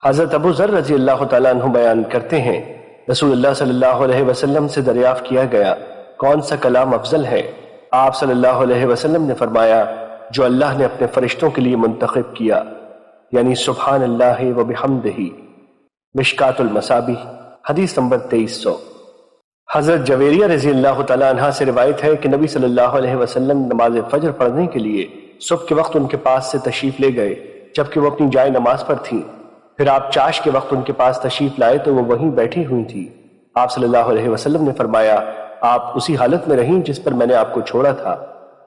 حضرت ابو ذر رضی اللہ تعالیٰ عنہ بیان کرتے ہیں، رسول اللہ صلی اللہ علیہ وسلم سے دریافت کیا گیا کون سا کلام افضل ہے؟ آپ صلی اللہ علیہ وسلم نے فرمایا جو اللہ نے اپنے فرشتوں کے لیے منتخب کیا، یعنی سبحان اللہ و بحمدہ۔ مشکات المصابیح حدیث نمبر 2300۔ حضرت جویریہ رضی اللہ تعالیٰ عنہ سے روایت ہے کہ نبی صلی اللہ علیہ وسلم نماز فجر پڑھنے کے لیے صبح کے وقت ان کے پاس سے تشریف لے گئے جبکہ وہ اپنی جائے نماز پر تھیں۔ پھر آپ چاش کے وقت ان کے پاس تشریف لائے تو وہ وہیں بیٹھی ہوئی تھی۔ آپ صلی اللہ علیہ وسلم نے فرمایا آپ اسی حالت میں رہیں جس پر میں نے آپ کو چھوڑا تھا؟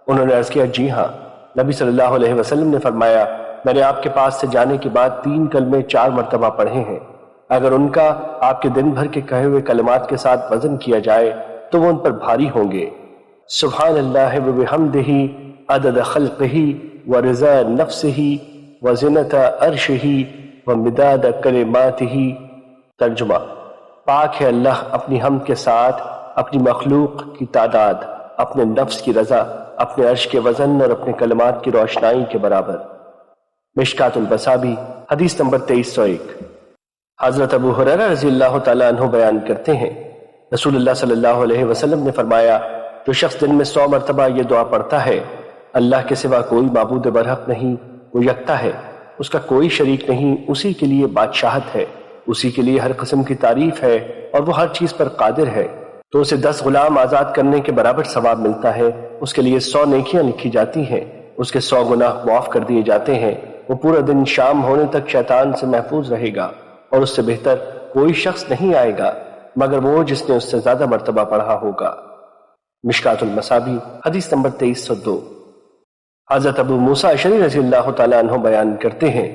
انہوں نے عرض کیا جی ہاں۔ نبی صلی اللہ علیہ وسلم نے فرمایا میں نے آپ کے پاس سے جانے کے بعد 3 کلمے 4 مرتبہ پڑھے ہیں، اگر ان کا آپ کے دن بھر کے کہے ہوئے کلمات کے ساتھ وزن کیا جائے تو وہ ان پر بھاری ہوں گے۔ سبحان اللہ و بحمدہ عدد خلقہ و رضا نفسہ و زنۃ عرشہ و مداد کلماتہ۔ ترجمہ: پاک ہے اللہ اپنی حمد کے ساتھ اپنی مخلوق کی تعداد، اپنے نفس کی رضا، اپنے عرش کے وزن اور اپنے کلمات کی روشنائی کے برابر۔ مشکات المصابیح حدیث نمبر 2301۔ حضرت ابو ہریرہ رضی اللہ تعالیٰ عنہ بیان کرتے ہیں، رسول اللہ صلی اللہ علیہ وسلم نے فرمایا جو شخص دن میں 100 مرتبہ یہ دعا پڑھتا ہے، اللہ کے سوا کوئی معبود برحق نہیں، وہ یکتا ہے، اس کا کوئی شریک نہیں، اسی کے لیے بادشاہت ہے، اسی کے لیے ہر قسم کی تعریف ہے اور وہ ہر چیز پر قادر ہے، تو اسے 10 غلام آزاد کرنے کے برابر ثواب ملتا ہے، اس کے لیے 100 نیکیاں لکھی جاتی ہیں، اس کے 100 گناہ معاف کر دیے جاتے ہیں، وہ پورا دن شام ہونے تک شیطان سے محفوظ رہے گا اور اس سے بہتر کوئی شخص نہیں آئے گا مگر وہ جس نے اس سے زیادہ مرتبہ پڑھا ہوگا۔ مشکات المصابیح حدیث نمبر 2302۔ حضرت ابو موسیٰ اشعری رضی اللہ تعالیٰ عنہ بیان کرتے ہیں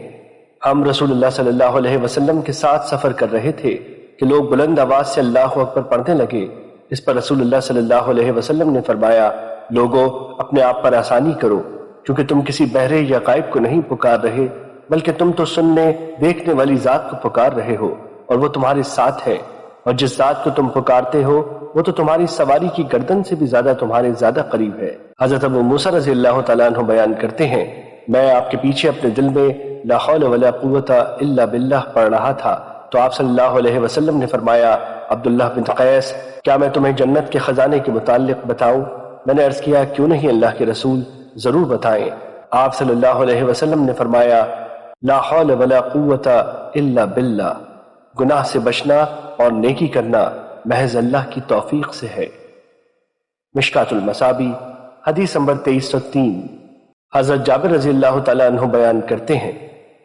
ہم رسول اللہ صلی اللہ علیہ وسلم کے ساتھ سفر کر رہے تھے کہ لوگ بلند آواز سے اللہ اکبر پڑھنے لگے۔ اس پر رسول اللہ صلی اللہ علیہ وسلم نے فرمایا لوگو اپنے آپ پر آسانی کرو، کیونکہ تم کسی بہرے یا غائب کو نہیں پکار رہے بلکہ تم تو سننے دیکھنے والی ذات کو پکار رہے ہو اور وہ تمہارے ساتھ ہے، اور جس ذات کو تم پکارتے ہو وہ تو تمہاری سواری کی گردن سے بھی تمہارے زیادہ قریب ہے۔ حضرت ابو موسیٰ رضی اللہ تعالیٰ عنہ بیان کرتے ہیں میں آپ کے پیچھے اپنے دل میں لا حول ولا قوت الا باللہ پڑھ رہا تھا تو آپ صلی اللہ علیہ وسلم نے فرمایا عبداللہ بن قیس کیا میں تمہیں جنت کے خزانے کے متعلق بتاؤں؟ میں نے عرض کیا کیوں نہیں اللہ کے رسول، ضرور بتائیں۔ آپ صلی اللہ علیہ وسلم نے فرمایا لا حول ولا قوت الا باللہ، گناہ سے بچنا اور نیکی کرنا محض اللہ کی توفیق سے ہے۔ مشکات المصابیح حدیث نمبر 2303۔ حضرت جابر رضی اللہ تعالیٰ عنہ بیان کرتے ہیں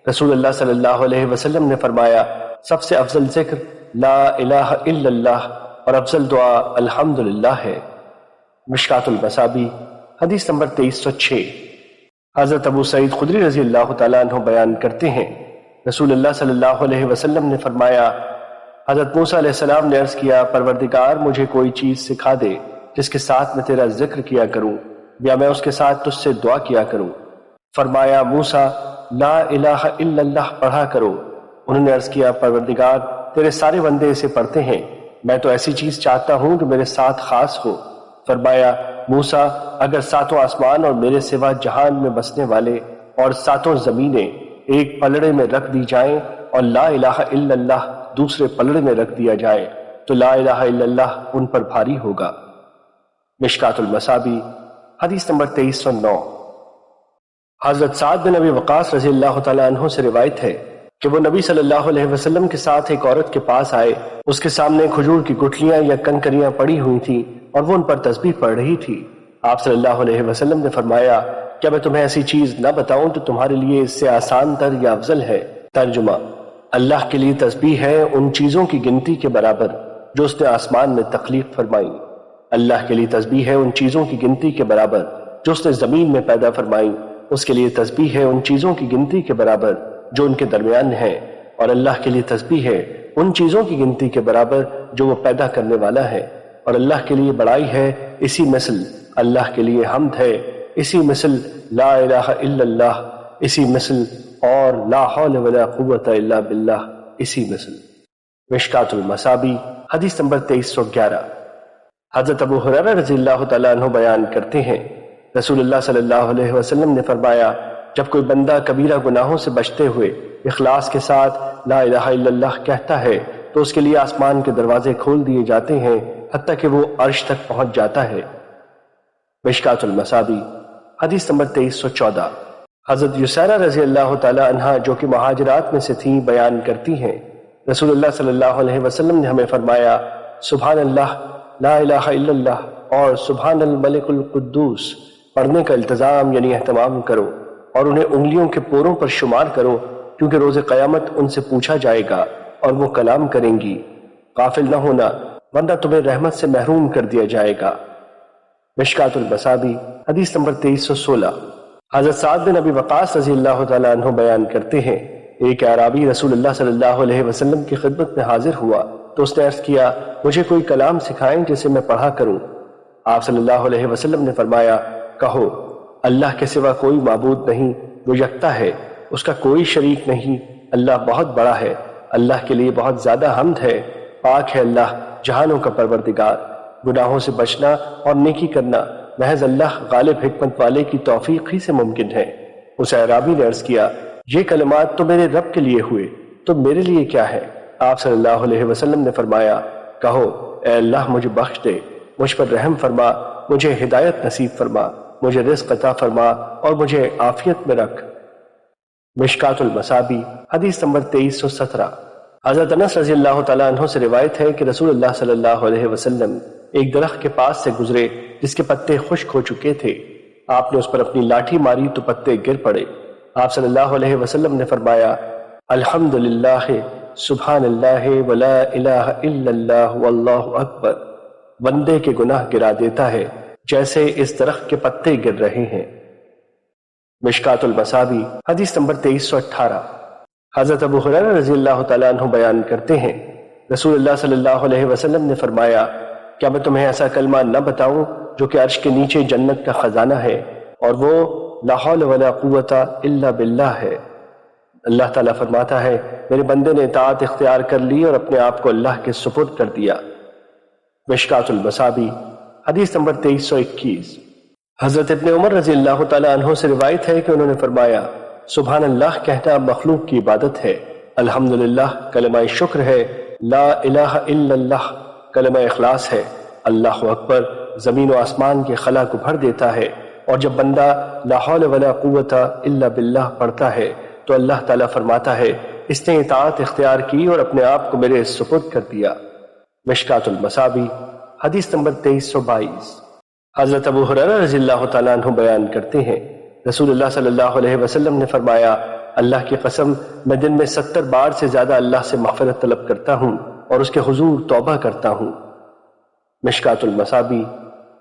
رسول اللہ صلی اللہ علیہ وسلم نے فرمایا سب سے افضل ذکر لا الہ الا اللہ اور افضل دعا الحمدللہ ہے۔ مشکات المصابیح حدیث نمبر 2306۔ حضرت ابو سعید خدری رضی اللہ تعالیٰ عنہ بیان کرتے ہیں رسول اللہ صلی اللہ علیہ وسلم نے فرمایا حضرت موسیٰ علیہ السلام نے عرض کیا پروردگار مجھے کوئی چیز سکھا دے جس کے ساتھ میں تیرا ذکر کیا کروں یا میں اس کے ساتھ تجھ سے دعا کیا کروں۔ فرمایا موسیٰ لا الہ الا اللہ پڑھا کرو۔ انہوں نے عرض کیا پروردگار تیرے سارے بندے اسے پڑھتے ہیں، میں تو ایسی چیز چاہتا ہوں جو میرے ساتھ خاص ہو۔ فرمایا موسیٰ اگر 7 آسمان اور میرے سوا جہان میں بسنے والے اور 7 زمینیں ایک پلڑے میں رکھ دی جائیں اور لا الہ الا اللہ دوسرے پلڑے میں رکھ دیا جائے تو لا الہ الا اللہ ان پر بھاری ہوگا۔ مشکات المصابیح حدیث نمبر 2309۔ حضرت سعد بن ابی وقاص رضی اللہ تعالیٰ عنہ سے روایت ہے کہ وہ نبی صلی اللہ علیہ وسلم کے ساتھ ایک عورت کے پاس آئے، اس کے سامنے کھجور کی گٹھلیاں یا کنکریاں پڑی ہوئی تھیں اور وہ ان پر تسبیح پڑھ رہی تھی۔ آپ صلی اللہ علیہ وسلم نے فرمایا کیا میں تمہیں ایسی چیز نہ بتاؤں تو تمہارے لیے اس سے آسان تر یا افضل ہے؟ ترجمہ: اللہ کے لیے تسبیح ہے ان چیزوں کی گنتی کے برابر جو اس نے آسمان میں تخلیق فرمائی، اللہ کے لیے تسبیح ہے ان چیزوں کی گنتی کے برابر جو اس نے زمین میں پیدا فرمائی، اس کے لیے تسبیح ہے ان چیزوں کی گنتی کے برابر جو ان کے درمیان ہیں، اور اللہ کے لیے تسبیح ہے ان چیزوں کی گنتی کے برابر جو وہ پیدا کرنے والا ہے، اور اللہ کے لیے بڑائی ہے اسی مثل، اللہ کے لیے حمد ہے اسی مثل، لا الہ الا اللہ اسی مثل، اور لا حول ولا قوت الا باللہ اسی مثل۔ مشکات المصابیح حدیث نمبر 2311۔ حضرت ابو ہریرہ رضی اللہ تعالیٰ عنہ بیان کرتے ہیں رسول اللہ صلی اللہ علیہ وسلم نے فرمایا جب کوئی بندہ کبیرہ گناہوں سے بچتے ہوئے اخلاص کے ساتھ لا الہ الا اللہ کہتا ہے تو اس کے لیے آسمان کے دروازے کھول دیے جاتے ہیں حتیٰ کہ وہ عرش تک پہنچ جاتا ہے۔ مشکات المصابی حدیث نمبر 2314۔ حضرت یسارہ رضی اللہ تعالی عنہ جو کہ مہاجرات میں سے تھیں بیان کرتی ہیں رسول اللہ صلی اللہ علیہ وسلم نے ہمیں فرمایا سبحان اللہ لا الہ الا اللہ اور سبحان الملک القدوس پڑھنے کا التزام یعنی اہتمام کرو اور انہیں انگلیوں کے پوروں پر شمار کرو کیونکہ روز قیامت ان سے پوچھا جائے گا اور وہ کلام کریں گی۔ غافل نہ ہونا ورنہ تمہیں رحمت سے محروم کر دیا جائے گا۔ مشکات المصابی حدیث نمبر 2316۔ حضرت سعد بن ابی وقاص رضی اللہ تعالیٰ عنہ بیان کرتے ہیں ایک اعرابی رسول اللہ صلی اللہ علیہ وسلم کی خدمت میں حاضر ہوا تو اس نے عرض کیا مجھے کوئی کلام سکھائیں جسے میں پڑھا کروں۔ آپ صلی اللہ علیہ وسلم نے فرمایا کہو اللہ کے سوا کوئی معبود نہیں، وہ یکتا ہے، اس کا کوئی شریک نہیں، اللہ بہت بڑا ہے، اللہ کے لیے بہت زیادہ حمد ہے، پاک ہے اللہ جہانوں کا پروردگار، گناہوں سے بچنا اور نیکی کرنا محض اللہ غالب حکمت والے کی توفیق ہی سے ممکن ہے۔ اس اعرابی نے عرض کیا یہ کلمات تو میرے رب کے لیے ہوئے، تو میرے لیے کیا ہے؟ آپ صلی اللہ علیہ وسلم نے فرمایا کہو اے اللہ مجھے بخش دے، مجھ پر رحم فرما، مجھے ہدایت نصیب فرما، مجھے رزق عطا فرما اور مجھے عافیت میں رکھ۔ مشکات المصابی حدیث نمبر 2317۔ حضرت انس رضی اللہ تعالیٰ عنہ سے روایت ہے کہ رسول اللہ صلی اللہ علیہ وسلم ایک درخت کے پاس سے گزرے جس کے پتے خشک ہو چکے تھے۔ آپ نے اس پر اپنی لاٹھی ماری تو پتے گر پڑے۔ آپ صلی اللہ علیہ وسلم نے فرمایا الحمدللہ سبحان اللہ ولا الہ الا اللہ واللہ اکبر، بندے کے گناہ گرا دیتا ہے جیسے اس درخت کے پتے گر رہے ہیں۔ مشکات المصابی حدیث نمبر 2318۔ حضرت ابو ہریرہ رضی اللہ تعالیٰ عنہ بیان کرتے ہیں رسول اللہ صلی اللہ علیہ وسلم نے فرمایا کیا میں تمہیں ایسا کلمہ نہ بتاؤں جو کہ عرش کے نیچے جنت کا خزانہ ہے اور وہ لا حول ولا قوت الا باللہ ہے۔ اللہ تعالیٰ فرماتا ہے میرے بندے نے اطاعت اختیار کر لی اور اپنے آپ کو اللہ کے سپرد کر دیا۔ مشکات المصابی حدیث نمبر 2321۔ حضرت ابن عمر رضی اللہ تعالیٰ عنہ سے روایت ہے کہ انہوں نے فرمایا سبحان اللہ کہنا مخلوق کی عبادت ہے، الحمدللہ کلمہ شکر ہے، لا الہ الا اللہ کلمہ اخلاص ہے، اللہ اکبر زمین و آسمان کے خلا کو بھر دیتا ہے، اور جب بندہ لا حول ولا قوت الا باللہ پڑھتا ہے تو اللہ تعالیٰ فرماتا ہے اس نے اطاعت اختیار کی اور اپنے آپ کو میرے سپرد کر دیا۔ مشکات المصابی حدیث نمبر 2322۔ حضرت ابو ہریرہ رضی اللہ تعالیٰ عنہ بیان کرتے ہیں رسول اللہ صلی اللہ علیہ وسلم نے فرمایا اللہ کی قسم میں دن میں 70 بار سے زیادہ اللہ سے مغفرت طلب کرتا ہوں اور اس کے حضور توبہ کرتا ہوں۔ مشکات المصابی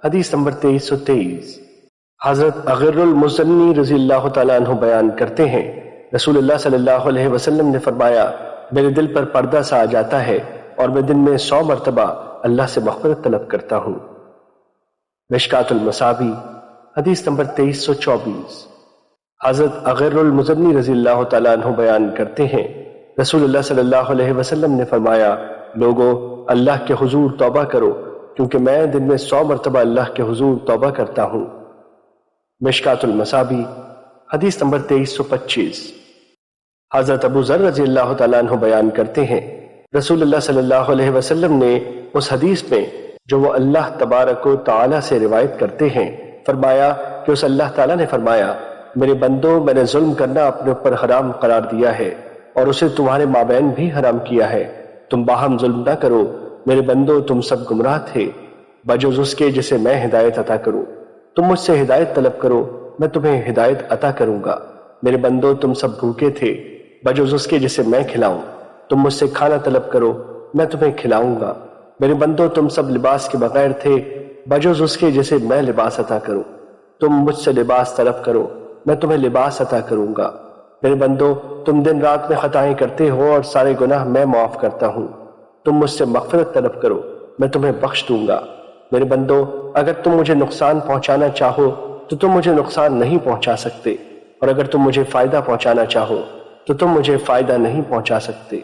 حدیث نمبر 2323۔ حضرت اغر المزنی رضی اللہ تعالیٰ عنہ بیان کرتے ہیں رسول اللہ صلی اللہ علیہ وسلم نے فرمایا میرے دل پر پردہ سا آ جاتا ہے اور میں دن میں 100 مرتبہ اللہ سے مغفرت طلب کرتا ہوں۔ مشکات المصابی حدیث نمبر 2324۔ حضرت اغر المزنی رضی اللہ تعالیٰ عنہ بیان کرتے ہیں رسول اللہ صلی اللہ علیہ وسلم نے فرمایا لوگو اللہ کے حضور توبہ کرو کیونکہ میں دن میں 100 مرتبہ اللہ کے حضور توبہ کرتا ہوں۔ مشکات المصابی حدیث نمبر 2325۔ حضرت ابو ذر رضی اللہ تعالیٰ عنہ بیان کرتے ہیں رسول اللہ صلی اللہ علیہ وسلم نے اس حدیث میں جو وہ اللہ تبارک و تعالیٰ سے روایت کرتے ہیں فرمایا کہ اس اللہ تعالیٰ نے فرمایا میرے بندوں میں نے ظلم کرنا اپنے اوپر حرام قرار دیا ہے اور اسے تمہارے مابین بھی حرام کیا ہے، تم باہم ظلم نہ کرو، میرے بندوں تم سب گمراہ تھے بجز اس کے جسے میں ہدایت عطا کروں، تم مجھ سے ہدایت طلب کرو میں تمہیں ہدایت عطا کروں گا، میرے بندوں تم سب بھوکے تھے بجز اس کے جسے میں کھلاؤں، تم مجھ سے کھانا طلب کرو میں تمہیں کھلاؤں گا، میرے بندوں تم سب لباس کے بغیر تھے بجز اس کے جسے میں لباس عطا کروں، تم مجھ سے لباس طلب کرو میں تمہیں لباس عطا کروں گا، میرے بندوں تم دن رات میں خطائیں کرتے ہو اور سارے گناہ میں معاف کرتا ہوں، تم مجھ سے مغفرت طلب کرو میں تمہیں بخش دوں گا، میرے بندوں اگر تم مجھے نقصان پہنچانا چاہو تو تم مجھے نقصان نہیں پہنچا سکتے، اور اگر تم مجھے فائدہ پہنچانا چاہو تو تم مجھے فائدہ نہیں پہنچا سکتے،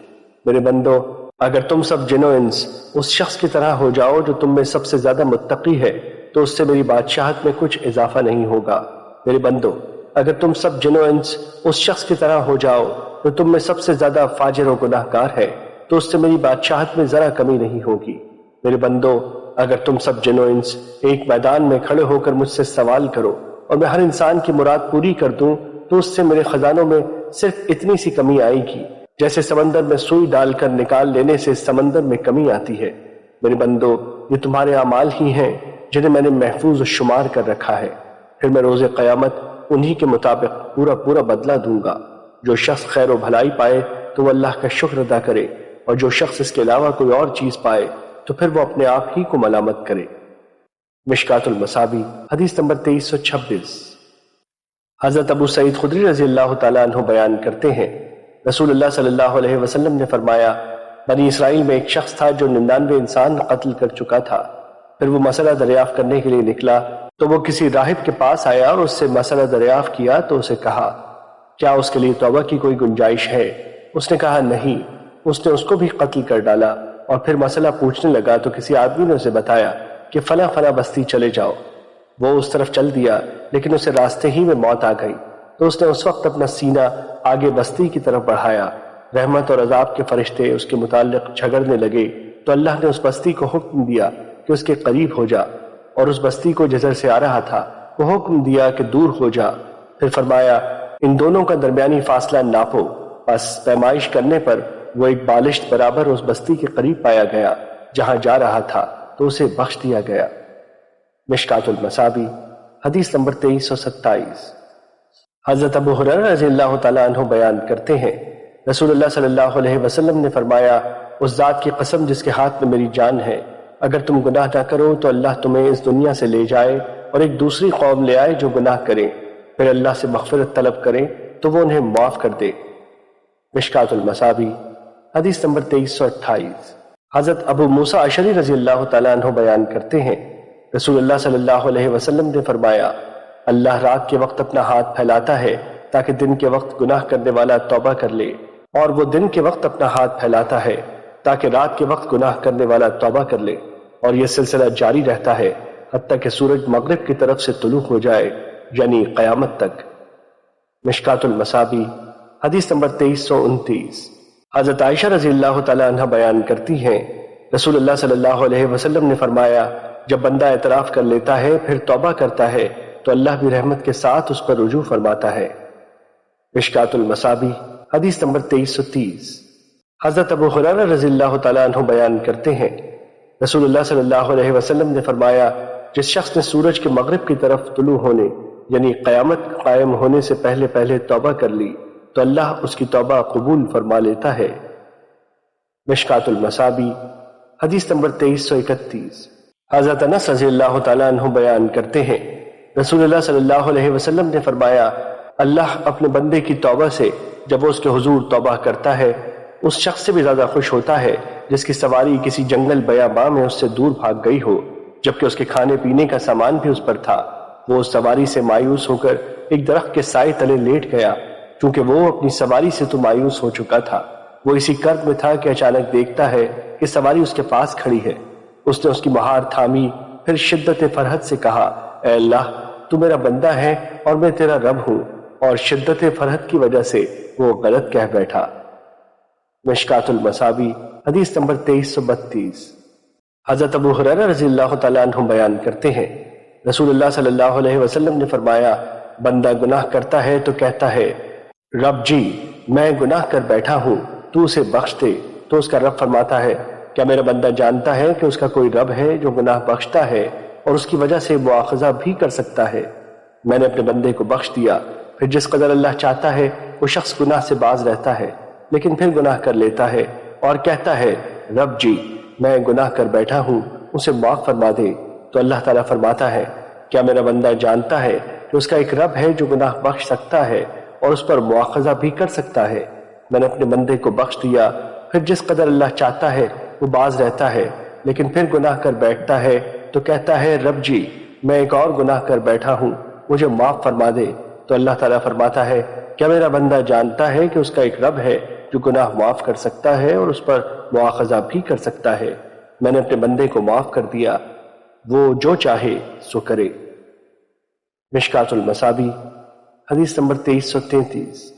میرے بندوں اگر تم سب جن و انس اس شخص کی طرح ہو جاؤ جو تم میں سب سے زیادہ متقی ہے تو اس سے میری بادشاہت میں کچھ اضافہ نہیں ہوگا، میرے بندوں اگر تم سب جن و انس اس شخص کی طرح ہو جاؤ تو تم میں سب سے زیادہ فاجر و گناہ گار ہے تو اس سے میری بادشاہت میں ذرا کمی نہیں ہوگی۔ میرے بندو، اگر تم سب جن و انس ایک میدان میں کھڑے ہو کر مجھ سے سوال کرو اور میں ہر انسان کی مراد پوری کر دوں تو اس سے میرے خزانوں میں صرف اتنی سی کمی آئے گی جیسے سمندر میں سوئی ڈال کر نکال لینے سے سمندر میں کمی آتی ہے۔ میرے بندو، یہ تمہارے اعمال ہی ہیں جنہیں میں نے محفوظ و شمار کر رکھا ہے، پھر میں روز قیامت انہی کے مطابق پورا بدلہ دوں گا۔ جو شخص خیر و بھلائی پائے تو وہ اللہ کا شکر ادا کرے، اور جو شخص اس کے علاوہ کوئی اور چیز پائے تو پھر وہ اپنے آپ ہی کو ملامت کرے۔ مشکات المصابی حدیث نمبر 2326۔ حضرت ابو سعید خدری رضی اللہ تعالیٰ عنہ بیان کرتے ہیں، رسول اللہ صلی اللہ علیہ وسلم نے فرمایا، بنی اسرائیل میں ایک شخص تھا جو 99 انسان قتل کر چکا تھا۔ پھر وہ مسئلہ دریافت کرنے کے لیے نکلا تو وہ کسی راہب کے پاس آیا اور اس سے مسئلہ دریافت کیا تو اسے کہا، کیا اس کے لیے توبہ کی کوئی گنجائش ہے؟ اس نے کہا نہیں۔ اس نے اس کو بھی قتل کر ڈالا اور پھر مسئلہ پوچھنے لگا تو کسی آدمی نے اسے بتایا کہ فلاں بستی چلے جاؤ۔ وہ اس طرف چل دیا لیکن اسے راستے ہی میں موت آ گئی تو اس نے اس وقت اپنا سینہ آگے بستی کی طرف بڑھایا۔ رحمت اور عذاب کے فرشتے اس کے متعلق جھگڑنے لگے تو اللہ نے اس بستی کو حکم دیا کہ اس کے قریب ہو جا، اور اس بستی کو جدھر سے آ رہا تھا وہ حکم دیا کہ دور ہو جا۔ پھر فرمایا، ان دونوں کا درمیانی فاصلہ ناپو۔ بس پیمائش کرنے پر وہ ایک بالشت برابر اس بستی کے قریب پایا گیا جہاں جا رہا تھا تو اسے بخش دیا گیا۔ مشکات المصابی حدیث نمبر 2327۔ حضرت ابو ہریرہ رضی اللہ تعالیٰ عنہ بیان کرتے ہیں، رسول اللہ صلی اللہ علیہ وسلم نے فرمایا، اس ذات کی قسم جس کے ہاتھ میں میری جان ہے، اگر تم گناہ نہ کرو تو اللہ تمہیں اس دنیا سے لے جائے اور ایک دوسری قوم لے آئے جو گناہ کریں، پھر اللہ سے مغفرت طلب کریں تو وہ انہیں معاف کر دے۔ مشکات المصابی حدیث نمبر 2328۔ حضرت ابو موسیٰ اشعری رضی اللہ تعالیٰ عنہ بیان کرتے ہیں، رسول اللہ صلی اللہ علیہ وسلم نے فرمایا، اللہ رات کے وقت اپنا ہاتھ پھیلاتا ہے تاکہ دن کے وقت گناہ کرنے والا توبہ کر لے، اور وہ دن کے وقت اپنا ہاتھ پھیلاتا ہے تاکہ رات کے وقت گناہ کرنے والا توبہ کر لے، اور یہ سلسلہ جاری رہتا ہے حتیٰ کہ سورج مغرب کی طرف سے طلوع ہو جائے، یعنی قیامت تک۔ مشکات المصابی حدیث نمبر 2329۔ حضرت عائشہ رضی اللہ تعالیٰ عنہ بیان کرتی ہیں، رسول اللہ صلی اللہ علیہ وسلم نے فرمایا، جب بندہ اعتراف کر لیتا ہے پھر توبہ کرتا ہے تو اللہ بھی رحمت کے ساتھ اس پر رجوع فرماتا ہے۔ مشکات المصابی حدیث نمبر 2330۔ حضرت ابو ہریرہ رضی اللہ تعالیٰ عنہ بیان کرتے ہیں، رسول اللہ صلی اللہ علیہ وسلم نے فرمایا، جس شخص نے سورج کے مغرب کی طرف طلوع ہونے یعنی قیامت قائم ہونے سے پہلے توبہ کر لی تو اللہ اس کی توبہ قبول فرما لیتا ہے۔ مشکات المصابی حدیث نمبر 2331۔ حضرت انس رضی اللہ تعالیٰ عنہ بیان کرتے ہیں، رسول اللہ صلی اللہ علیہ وسلم نے فرمایا، اللہ اپنے بندے کی توبہ سے جب وہ اس کے حضور توبہ کرتا ہے اس شخص سے بھی زیادہ خوش ہوتا ہے جس کی سواری کسی جنگل بیاباں میں اس سے دور بھاگ گئی ہو، جبکہ اس کے کھانے پینے کا سامان بھی اس پر تھا۔ وہ اس سواری سے مایوس ہو کر ایک درخت کے سائے تلے لیٹ گیا، چونکہ وہ اپنی سواری سے تو مایوس ہو چکا تھا۔ وہ اسی کرب میں تھا کہ اچانک دیکھتا ہے کہ سواری اس کے پاس کھڑی ہے۔ اس نے اس کی مہار تھامی، پھر شدت فرحت سے کہا، اے اللہ، تو میرا بندہ ہے اور میں تیرا رب ہوں، اور شدت فرحت کی وجہ سے وہ غلط کہہ بیٹھا۔ مشکات المصابی حدیث نمبر 2332۔ حضرت ابو ہریرہ رضی اللہ تعالیٰ عنہ بیان کرتے ہیں، رسول اللہ صلی اللہ علیہ وسلم نے فرمایا، بندہ گناہ کرتا ہے تو کہتا ہے، رب جی میں گناہ کر بیٹھا ہوں، تو اسے بخش دے، تو اس کا رب فرماتا ہے، کیا میرا بندہ جانتا ہے کہ اس کا کوئی رب ہے جو گناہ بخشتا ہے اور اس کی وجہ سے مواخذہ بھی کر سکتا ہے؟ میں نے اپنے بندے کو بخش دیا۔ پھر جس قدر اللہ چاہتا ہے وہ شخص گناہ سے باز رہتا ہے، لیکن پھر گناہ کر لیتا ہے اور کہتا ہے، رب جی میں گناہ کر بیٹھا ہوں، اسے معاف فرما دے، تو اللہ تعالیٰ فرماتا ہے، کیا میرا بندہ جانتا ہے کہ اس کا ایک رب ہے جو گناہ بخش سکتا ہے اور اس پر مواخذہ بھی کر سکتا ہے؟ میں نے اپنے بندے کو بخش دیا۔ پھر جس قدر اللہ چاہتا ہے وہ باز رہتا ہے، لیکن پھر گناہ کر بیٹھتا ہے تو کہتا ہے، رب جی میں ایک اور گناہ کر بیٹھا ہوں، مجھے معاف فرما دے، تو اللہ تعالیٰ فرماتا ہے، کیا میرا بندہ جانتا ہے کہ اس کا ایک رب ہے جو گناہ معاف کر سکتا ہے اور اس پر مواخذہ بھی کر سکتا ہے؟ میں نے اپنے بندے کو معاف کر دیا، وہ جو چاہے سو کرے۔ مشکات المصابی حدیث نمبر 2333۔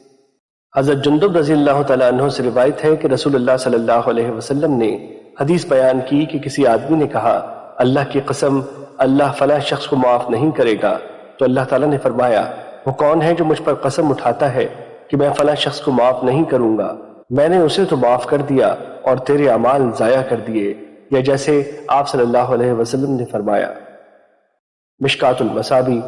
حضرت جندب رضی اللہ تعالیٰ عنہ سے روایت ہے کہ رسول اللہ صلی اللہ علیہ وسلم نے حدیث بیان کی کہ کسی آدمی نے کہا اللہ کی قسم اللہ فلاں شخص کو معاف نہیں کرے گا، تو اللہ تعالیٰ نے فرمایا وہ کون ہے جو مجھ پر قسم اٹھاتا ہے کہ میں فلاں شخص کو معاف نہیں کروں گا؟ میں نے اسے تو معاف کر دیا اور تیرے اعمال ضائع کر دیے، یا جیسے آپ صلی اللہ علیہ وسلم نے فرمایا۔ مشکات المصابیح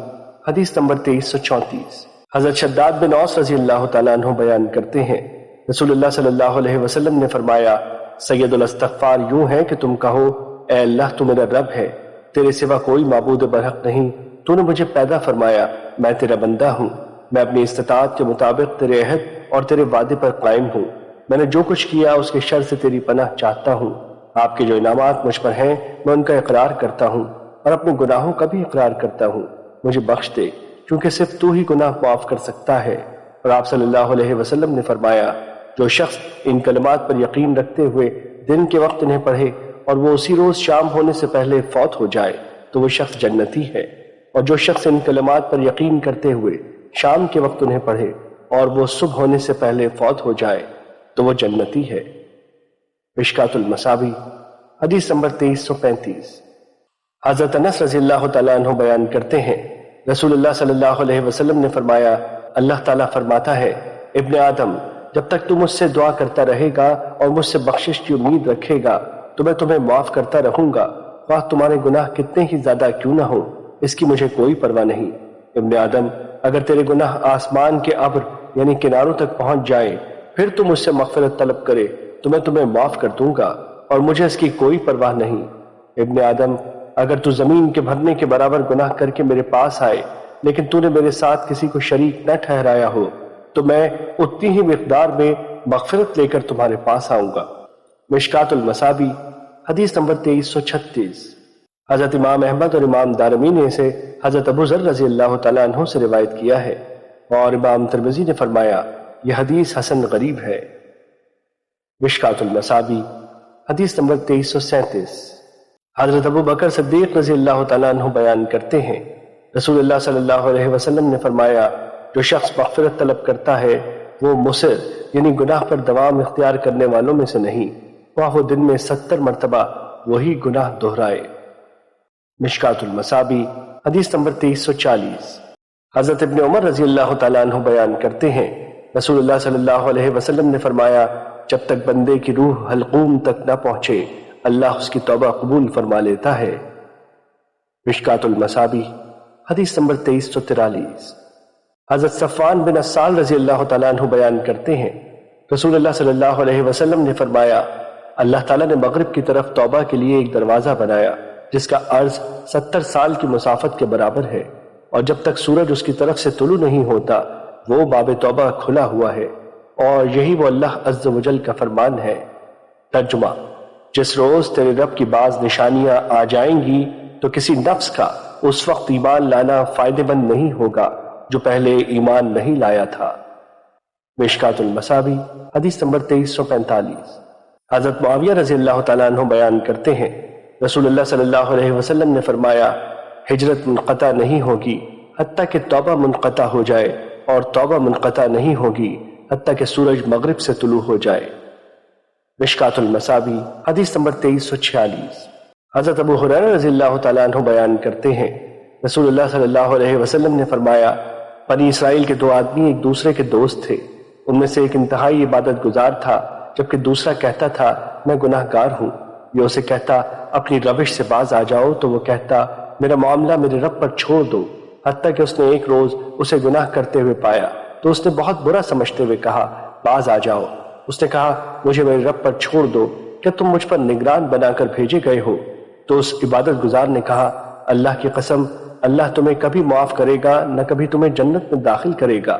حدیث نمبر 2334۔ حضرت شداد بن اوس رضی اللہ تعالیٰ عنہ بیان کرتے ہیں رسول اللہ صلی اللہ علیہ وسلم نے فرمایا سید الاستغفار یوں ہے کہ تم کہو اے اللہ تو میرا رب ہے، تیرے سوا کوئی معبود برحق نہیں، تو نے مجھے پیدا فرمایا، میں تیرا بندہ ہوں، میں اپنی استطاعت کے مطابق تیرے عہد اور تیرے وعدے پر قائم ہوں، میں نے جو کچھ کیا اس کے شر سے تیری پناہ چاہتا ہوں، آپ کے جو انعامات مجھ پر ہیں میں ان کا اقرار کرتا ہوں اور اپنے گناہوں کا بھی اقرار کرتا ہوں، مجھے بخش دے کیونکہ صرف تو ہی گناہ معاف کر سکتا ہے۔ اور آپ صلی اللہ علیہ وسلم نے فرمایا جو شخص ان کلمات پر یقین رکھتے ہوئے دن کے وقت انہیں پڑھے اور وہ اسی روز شام ہونے سے پہلے فوت ہو جائے تو وہ شخص جنتی ہے، اور جو شخص ان کلمات پر یقین کرتے ہوئے شام کے وقت انہیں پڑھے اور وہ صبح ہونے سے پہلے فوت ہو جائے تو وہ جنتی ہے۔ مشکات المصابیح حدیث نمبر 2335۔ حضرت انس رضی اللہ تعالیٰ عنہ بیان کرتے ہیں رسول اللہ صلی اللہ علیہ وسلم نے فرمایا اللہ تعالیٰ فرماتا ہے ابن آدم جب تک تم مجھ سے دعا کرتا رہے گا اور مجھ سے بخشش کی امید رکھے گا تو میں تمہیں معاف کرتا رہوں گا، خواہ تمہارے گناہ کتنے ہی زیادہ کیوں نہ ہوں، اس کی مجھے کوئی پرواہ نہیں۔ ابن آدم اگر تیرے گناہ آسمان کے ابر یعنی کناروں تک پہنچ جائیں پھر تم مجھ سے مغفرت طلب کرے تو میں تمہیں معاف کر دوں گا اور مجھے اس کی کوئی پرواہ نہیں۔ ابن آدم اگر تو زمین کے بھرنے کے برابر گناہ کر کے میرے پاس آئے لیکن تو نے میرے ساتھ کسی کو شریک نہ ٹھہرایا ہو تو میں اتنی ہی مقدار میں مغفرت لے کر تمہارے پاس آؤں گا۔ مشکات المصابیح حدیث نمبر 2336۔ حضرت امام احمد اور امام دارمی نے اسے حضرت ابو ذر رضی اللہ تعالیٰ عنہ سے روایت کیا ہے، اور امام ترمذی نے فرمایا یہ حدیث حسن غریب ہے۔ مشکات المصابیح حدیث نمبر 2337۔ حضرت ابو بکر صدیق رضی اللہ تعالیٰ عنہ بیان کرتے ہیں رسول اللہ صلی اللہ علیہ وسلم نے فرمایا جو شخص مغفرت طلب کرتا ہے وہ مصر یعنی گناہ پر دوام اختیار کرنے والوں میں سے نہیں، خواہ وہ دن میں 70 مرتبہ وہی گناہ دہرائے۔ مشکات المصابیح حدیث نمبر 2340۔ حضرت ابن عمر رضی اللہ تعالیٰ عنہ بیان کرتے ہیں رسول اللہ صلی اللہ علیہ وسلم نے فرمایا جب تک بندے کی روح حلقوم تک نہ پہنچے اللہ اس کی توبہ قبول فرما لیتا ہے۔ مشکات المصابیح حدیث نمبر 2343۔ حضرت صفوان بن عسال رضی اللہ تعالیٰ عنہ بیان کرتے ہیں رسول اللہ صلی اللہ علیہ وسلم نے فرمایا اللہ تعالیٰ نے مغرب کی طرف توبہ کے لیے ایک دروازہ بنایا جس کا عرض 70 سال کی مسافت کے برابر ہے، اور جب تک سورج اس کی طرف سے طلوع نہیں ہوتا وہ باب توبہ کھلا ہوا ہے، اور یہی وہ اللہ عز و جل کا فرمان ہے۔ ترجمہ جس روز تیرے رب کی بعض نشانیاں آ جائیں گی تو کسی نفس کا اس وقت ایمان لانا فائدہ مند نہیں ہوگا جو پہلے ایمان نہیں لایا تھا۔ مشکات المصابیح حدیث نمبر 2345۔ حضرت معاویہ رضی اللہ تعالیٰ عنہ بیان کرتے ہیں رسول اللہ صلی اللہ علیہ وسلم نے فرمایا ہجرت منقطع نہیں ہوگی حتیٰ کہ توبہ منقطع ہو جائے، اور توبہ منقطع نہیں ہوگی حتیٰ کہ سورج مغرب سے طلوع ہو جائے۔ مشکات المصابیح حدیث نمبر 2346۔ حضرت ابو ہریرہ رضی اللہ تعالیٰ عنہ بیان کرتے ہیں رسول اللہ صلی اللہ علیہ وسلم نے فرمایا بنی اسرائیل کے 2 آدمی ایک دوسرے کے دوست تھے، ان میں سے ایک انتہائی عبادت گزار تھا جبکہ دوسرا کہتا تھا میں گناہ گار ہوں۔ یہ اسے کہتا اپنی روش سے باز آ جاؤ تو وہ کہتا میرا معاملہ میرے رب پر چھوڑ دو، حتیٰ کہ اس نے ایک روز اسے گناہ کرتے ہوئے پایا تو اس نے بہت برا سمجھتے ہوئے کہا باز آ جاؤ۔ اس نے کہا مجھے میرے رب پر چھوڑ دو، کیا تم مجھ پر نگران بنا کر بھیجے گئے ہو؟ تو اس عبادت گزار نے کہا اللہ کی قسم اللہ تمہیں کبھی معاف کرے گا نہ کبھی تمہیں جنت میں داخل کرے گا۔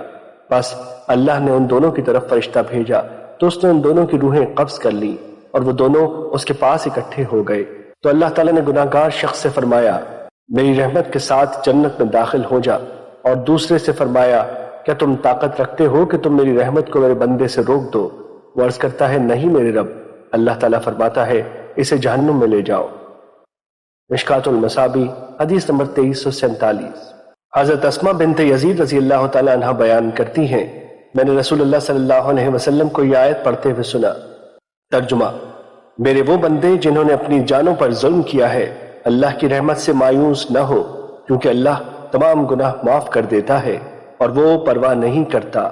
بس اللہ نے ان دونوں کی طرف فرشتہ بھیجا تو اس نے ان دونوں کی روحیں قبض کر لی اور وہ دونوں اس کے پاس اکٹھے ہو گئے۔ تو اللہ تعالیٰ نے گناہ گار شخص سے فرمایا میری رحمت کے ساتھ جنت میں داخل ہو جا، اور دوسرے سے فرمایا کیا تم طاقت رکھتے ہو کہ تم میری رحمت کو میرے بندے سے روک دو؟ وہ عرض کرتا ہے نہیں میرے رب۔ اللہ تعالیٰ فرماتا ہے اسے جہنم میں لے جاؤ۔ مشکات المصابیح حدیث نمبر 2347۔ حضرت اسماء بنت یزید رضی اللہ تعالیٰ عنہ بیان کرتی ہیں میں نے رسول اللہ صلی اللہ علیہ وسلم کو یہ آیت پڑھتے ہوئے سنا۔ ترجمہ: میرے وہ بندے جنہوں نے اپنی جانوں پر ظلم کیا ہے، اللہ کی رحمت سے مایوس نہ ہو، کیونکہ اللہ تمام گناہ معاف کر دیتا ہے اور وہ پرواہ نہیں کرتا۔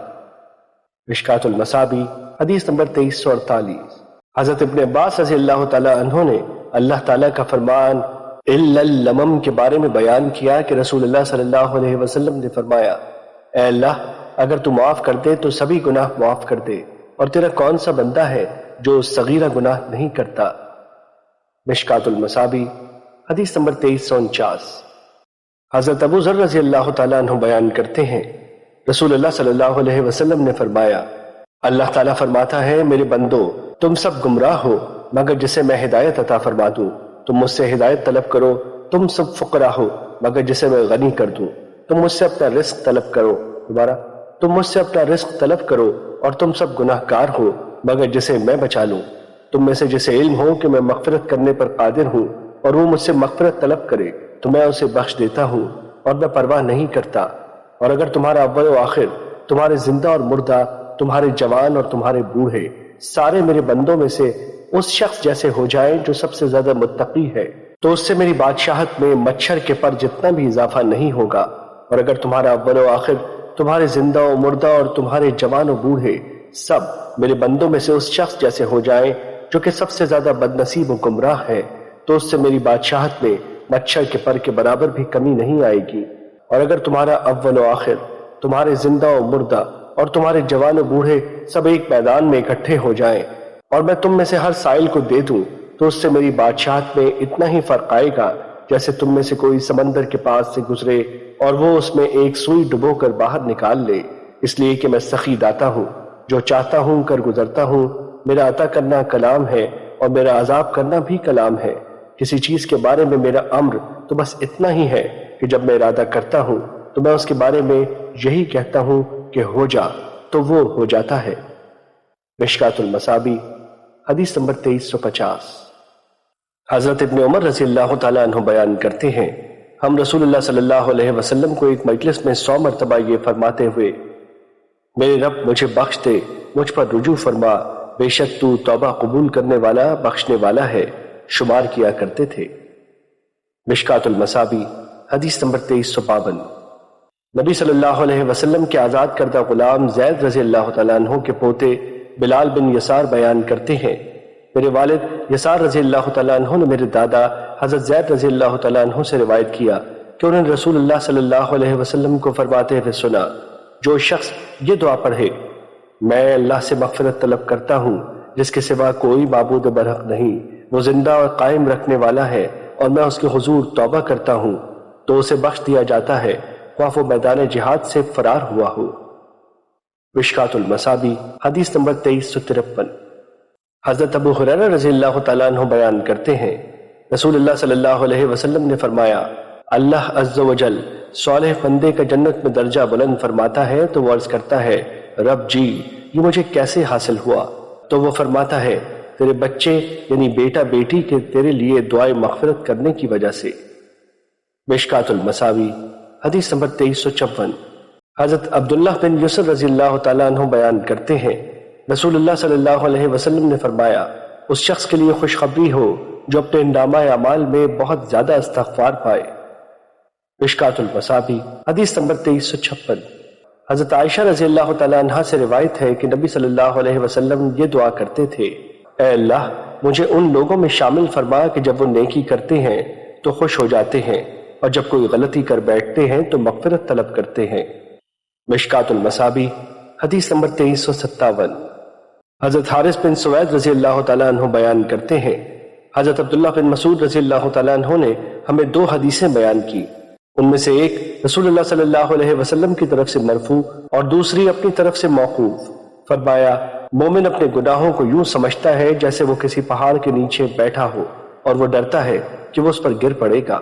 مشکوٰۃ المصابیح حدیث نمبر 2348۔ حضرت ابن عباس رضی اللہ تعالیٰ عنہ نے اللہ تعالیٰ کا فرمان اِلَّا اللَّمَمْ کے بارے میں بیان کیا کہ رسول اللہ صلی اللہ علیہ وسلم نے فرمایا: اے اللہ، اگر تو معاف کر دے تو سبھی گناہ معاف کر دے، اور تیرا کون سا بندہ ہے جو صغیرہ گناہ نہیں کرتا۔ مشکوٰۃ المصابیح حدیث نمبر 2349۔ حضرت ابو ذر رضی اللہ تعالیٰ عنہ بیان کرتے ہیں، رسول اللہ صلی اللہ علیہ وسلم نے فرمایا: اللہ تعالیٰ فرماتا ہے، میرے بندو، تم سب گمراہ ہو مگر جسے میں ہدایت عطا فرما دوں۔ تم مجھ سے ہدایت طلب کرو۔ تم سب فقراء ہو مگر جسے میں غنی کر دوں۔ تم مجھ سے اپنا رزق طلب کرو۔ دوبارہ: تم مجھ سے اپنا رزق طلب کرو، اور تم سب گناہ گار ہو مگر جسے میں بچا لوں۔ تم میں سے جسے علم ہو کہ میں مغفرت کرنے پر قادر ہوں، اور وہ مجھ سے مغفرت طلب کرے تو میں اسے بخش دیتا ہوں، اور میں پرواہ نہیں کرتا۔ اور اگر تمہارا اول و آخر، تمہارے زندہ اور مردہ، تمہارے جوان اور تمہارے بوڑھے، سارے میرے بندوں میں سے اس شخص جیسے ہو جائیں جو سب سے زیادہ متقی ہے، تو اس سے میری بادشاہت میں مچھر کے پر جتنا بھی اضافہ نہیں ہوگا۔ اور اگر تمہارا اول و آخر، تمہارے زندہ و مردہ اور تمہارے جوان و بوڑھے سب میرے بندوں میں سے اس شخص جیسے ہو جائیں جو کہ سب سے زیادہ بد نصیب و گمراہ ہے، تو اس سے میری بادشاہت میں مچھر کے پر کے برابر بھی کمی نہیں آئے گی۔ اور اگر تمہارا اول و آخر، تمہارے زندہ و مردہ اور تمہارے جوان و بوڑھے سب ایک میدان میں اکٹھے ہو جائیں، اور میں تم میں سے ہر سائل کو دے دوں، تو اس سے میری بادشاہت میں اتنا ہی فرق آئے گا جیسے تم میں سے کوئی سمندر کے پاس سے گزرے اور وہ اس میں ایک سوئی ڈبو کر باہر نکال لے، اس لیے کہ میں سخی داتا ہوں، جو چاہتا ہوں کر گزرتا ہوں۔ میرا عطا کرنا کلام ہے اور میرا عذاب کرنا بھی کلام ہے۔ کسی چیز کے بارے میں میرا امر تو بس اتنا ہی ہے کہ جب میں ارادہ کرتا ہوں تو میں اس کے بارے میں یہی کہتا ہوں کہ ہو جا، تو وہ ہو جاتا ہے۔ مشکوٰۃ المصابیح حدیث نمبر 2350۔ حضرت ابن عمر رضی اللہ تعالیٰ عنہ بیان کرتے ہیں، ہم رسول اللہ صلی اللہ علیہ وسلم کو ایک مجلس میں 100 مرتبہ یہ فرماتے ہوئے، میرے رب مجھے بخش دے، مجھ پر رجوع فرما، بے شک تو توبہ قبول کرنے والا بخشنے والا ہے، شمار کیا کرتے تھے۔ مشکوٰۃ المصابیح حدیث نمبر 2352۔ نبی صلی اللہ علیہ وسلم کے آزاد کردہ غلام زید رضی اللہ تعالیٰ عنہ کے پوتے بلال بن یسار بیان کرتے ہیں، میرے والد یسار رضی اللہ تعالیٰ عنہ نے میرے دادا حضرت زید رضی اللہ تعالیٰ عنہ سے روایت کیا کہ انہوں نے رسول اللہ صلی اللہ علیہ وسلم کو فرماتے ہوئے سنا، جو شخص یہ دعا پڑھے، میں اللہ سے مغفرت طلب کرتا ہوں جس کے سوا کوئی معبود برحق نہیں، وہ زندہ اور قائم رکھنے والا ہے، اور میں اس کے حضور توبہ کرتا ہوں، تو اسے بخش دیا جاتا ہے، خواہ وہ میدان جہاد سے فرار ہوا ہو۔ مشکوٰۃ المصابیح حدیث نمبر 2353۔ حضرت ابو ہریرہ رضی اللہ تعالیٰ عنہ بیان کرتے ہیں، رسول اللہ صلی اللہ علیہ وسلم نے فرمایا، اللہ عز و جل صالح بندے کا جنت میں درجہ بلند فرماتا ہے تو وہ عرض کرتا ہے، رب جی یہ مجھے کیسے حاصل ہوا؟ تو وہ فرماتا ہے، تیرے بچے یعنی بیٹا بیٹی کے تیرے لیے دعائے مغفرت کرنے کی وجہ سے۔ مشکوٰۃ المصابیح حدیث نمبر 2354۔ حضرت عبداللہ بن یسر رضی اللہ تعالیٰ عنہ بیان کرتے ہیں، رسول اللہ صلی اللہ علیہ وسلم نے فرمایا، اس شخص کے لیے خوشخبری ہو جو اپنے نامہ اعمال میں بہت زیادہ استغفار پائے۔ مشکوٰۃ المصابیح حدیث نمبر 2356۔ حضرت عائشہ رضی اللہ تعالیٰ عنہ سے روایت ہے کہ نبی صلی اللہ علیہ وسلم یہ دعا کرتے تھے، اے اللہ مجھے ان لوگوں میں شامل فرما کہ جب وہ نیکی کرتے ہیں تو خوش ہو جاتے ہیں، اور جب کوئی غلطی کر بیٹھتے ہیں تو مغفرت طلب کرتے ہیں۔ مشکوٰۃ المصابیح حدیث نمبر 2357۔ حضرت حارث بن سوید رضی اللہ تعالیٰ عنہ بیان کرتے ہیں، حضرت عبداللہ بن مسعود رضی اللہ تعالیٰ عنہ نے ہمیں 2 حدیثیں بیان کی، ان میں سے ایک رسول اللہ صلی اللہ علیہ وسلم کی طرف سے مرفوع اور دوسری اپنی طرف سے موقوف۔ فرمایا، مومن اپنے گناہوں کو یوں سمجھتا ہے جیسے وہ کسی پہاڑ کے نیچے بیٹھا ہو اور وہ ڈرتا ہے کہ وہ اس پر گر پڑے گا،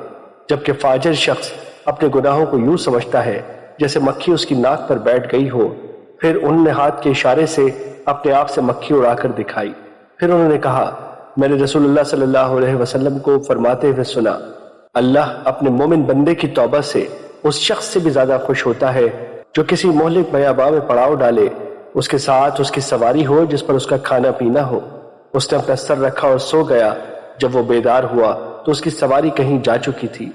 جبکہ فاجر شخص اپنے گناہوں کو یوں سمجھتا ہے جیسے مکھی اس کی ناک پر بیٹھ گئی ہو۔ پھر انہوں نے ہاتھ کے اشارے سے اپنے آپ سے مکھی اڑا کر دکھائی۔ پھر انہوں نے کہا، میں نے رسول اللہ صلی اللہ علیہ وسلم کو فرماتے ہوئے سنا، اللہ اپنے مومن بندے کی توبہ سے اس شخص سے بھی زیادہ خوش ہوتا ہے جو کسی مہلک بیاباں میں پڑاؤ ڈالے اس کے ساتھ اس کی سواری ہو جس پر اس کا کھانا پینا ہو۔ اس نے اپنا سر رکھا اور سو گیا۔ جب وہ بیدار ہوا تو اس کی سواری کہیں جا چکی تھی۔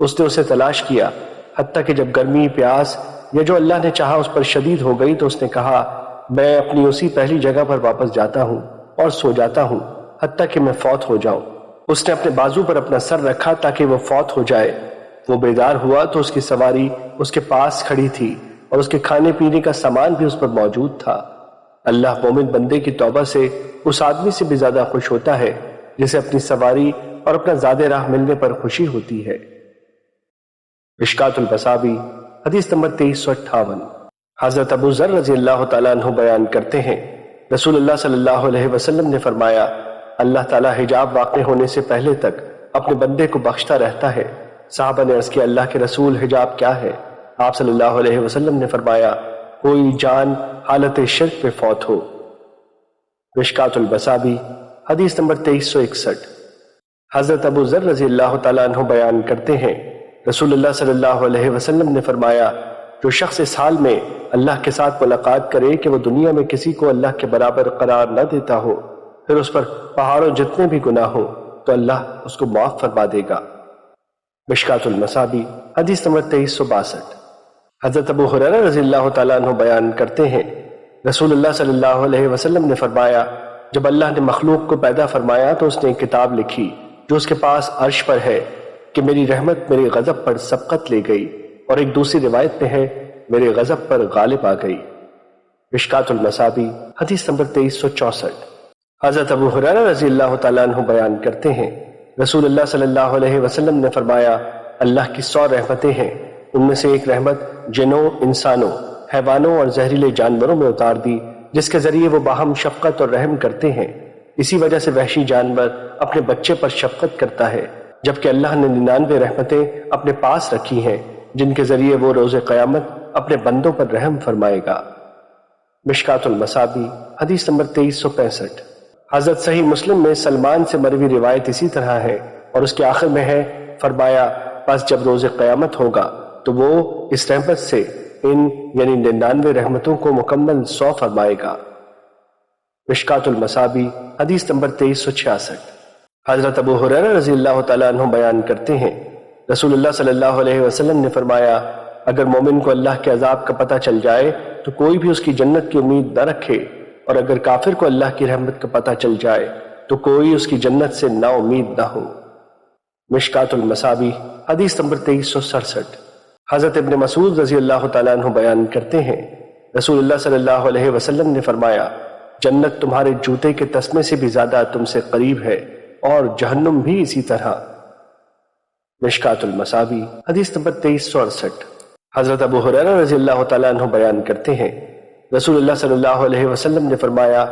اس نے اسے تلاش کیا حتیٰ کہ جب گرمی، پیاس یا جو اللہ نے چاہا اس پر شدید ہو گئی تو اس نے کہا میں اپنی اسی پہلی جگہ پر واپس جاتا ہوں اور سو جاتا ہوں حتیٰ کہ میں فوت ہو جاؤں۔ اس نے اپنے بازو پر اپنا سر رکھا تاکہ وہ فوت ہو جائے۔ وہ بیدار ہوا تو اس کی سواری اس کے پاس کھڑی تھی اور اس کے کھانے پینے کا سامان بھی اس پر موجود تھا۔ اللہ مومن بندے کی توبہ سے اس آدمی سے بھی زیادہ خوش ہوتا ہے جسے اپنی سواری اور اپنا زاد راہ ملنے پر خوشی ہوتی ہے۔ مشکات المصابیح حدیث نمبر 2358۔ حضرت ابو ذر رضی اللہ تعالیٰ عنہ بیان کرتے ہیں رسول اللہ صلی اللہ علیہ وسلم نے فرمایا اللہ تعالیٰ حجاب واقع ہونے سے پہلے تک اپنے بندے کو بخشتا رہتا ہے۔ صحابہ نے عرض کیا اللہ کے رسول حجاب کیا ہے؟ آپ صلی اللہ علیہ وسلم نے فرمایا کوئی جان حالت شرک پہ فوت ہو۔ مشکات المصابیح حدیث نمبر 2361۔ حضرت ابو ذر رضی اللہ تعالیٰ عنہ بیان کرتے ہیں رسول اللہ صلی اللہ علیہ وسلم نے فرمایا جو شخص اس حال میں اللہ کے ساتھ ملاقات کرے کہ وہ دنیا میں کسی کو اللہ کے برابر قرار نہ دیتا ہو پھر اس پر پہاڑوں جتنے بھی گناہ ہو تو اللہ اس کو معاف فرما دے گا۔ مشکات المصابیح حدیث نمبر 2362۔ حضرت ابو ہریرہ رضی اللہ تعالیٰ عنہ بیان کرتے ہیں رسول اللہ صلی اللہ علیہ وسلم نے فرمایا جب اللہ نے مخلوق کو پیدا فرمایا تو اس نے ایک کتاب لکھی جو اس کے پاس عرش پر ہے کہ میری رحمت میرے غضب پر سبقت لے گئی، اور ایک دوسری روایت میں ہے میرے غضب پر غالب آ گئی۔ مشکات المصابیح حدیث نمبر 2364۔ حضرت ابو ہریرہ رضی اللہ تعالیٰ عنہ بیان کرتے ہیں رسول اللہ صلی اللہ علیہ وسلم نے فرمایا اللہ کی 100 رحمتیں ہیں، ان میں سے ایک رحمت جنوں، انسانوں، حیوانوں اور زہریلے جانوروں میں اتار دی جس کے ذریعے وہ باہم شفقت اور رحم کرتے ہیں۔ اسی وجہ سے وحشی جانور اپنے بچے پر شفقت کرتا ہے، جبکہ اللہ نے 99 رحمتیں اپنے پاس رکھی ہیں جن کے ذریعے وہ روز قیامت اپنے بندوں پر رحم فرمائے گا۔ مشکات المصابیح حدیث نمبر 2365۔ حضرت صحیح مسلم میں سلمان سے مروی روایت اسی طرح ہے اور اس کے آخر میں ہے فرمایا پس جب روز قیامت ہوگا تو وہ اس رحمت سے ان یعنی 99 رحمتوں کو مکمل 100 فرمائے گا۔ مشکات المصابیح حدیث نمبر 2366۔ حضرت ابو ہریرہ رضی اللہ تعالیٰ عنہ بیان کرتے ہیں رسول اللہ صلی اللہ علیہ وسلم نے فرمایا اگر مومن کو اللہ کے عذاب کا پتہ چل جائے تو کوئی بھی اس کی جنت کی امید نہ رکھے، اور اگر کافر کو اللہ کی رحمت کا پتہ چل جائے تو کوئی اس کی جنت سے نا امید نہ ہو۔ مشکات المصابیح حدیث نمبر 2367۔ حضرت ابن مسعود رضی اللہ تعالیٰ عنہ بیان کرتے ہیں رسول اللہ صلی اللہ علیہ وسلم نے فرمایا جنت تمہارے جوتے کے تسمے سے بھی زیادہ تم سے قریب ہے اور جہنم بھی اسی طرح۔ مشکات المصابیح حدیث نمبر 2368۔ حضرت ابو ہریرہ رضی اللہ تعالیٰ عنہ بیان کرتے ہیں رسول اللہ صلی اللہ علیہ وسلم نے فرمایا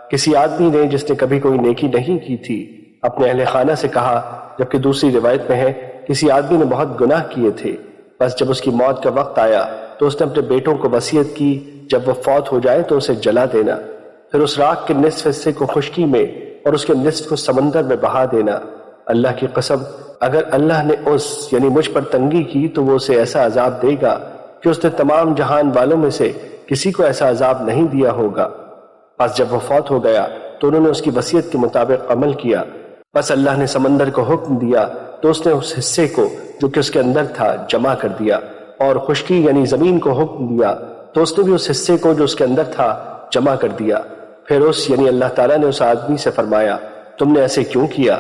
کسی آدمی نے جس نے کبھی کوئی نیکی نہیں کی تھی اپنے اہل خانہ سے کہا، جبکہ دوسری روایت میں ہے کسی آدمی نے بہت گناہ کیے تھے، بس جب اس کی موت کا وقت آیا تو اس نے اپنے بیٹوں کو وصیت کی جب وہ فوت ہو جائے تو اسے جلا دینا، پھر اس راکھ کے نصف حصے کو خشکی میں اور اس کے نصف کو سمندر میں بہا دینا۔ اللہ کی قسم اگر اللہ نے اس یعنی مجھ پر تنگی کی تو وہ اسے ایسا عذاب دے گا کہ اس نے تمام جہان والوں میں سے کسی کو ایسا عذاب نہیں دیا ہوگا۔ پس جب وہ فوت ہو گیا تو انہوں نے اس کی وصیت کے مطابق عمل کیا، پس اللہ نے سمندر کو حکم دیا تو اس نے اس حصے کو جو کہ اس کے اندر تھا جمع کر دیا، اور خشکی یعنی زمین کو حکم دیا تو اس نے بھی اس حصے کو جو اس کے اندر تھا جمع کر دیا۔ پھر اس یعنی اللہ تعالیٰ نے اس آدمی سے فرمایا تم نے ایسے کیوں کیا؟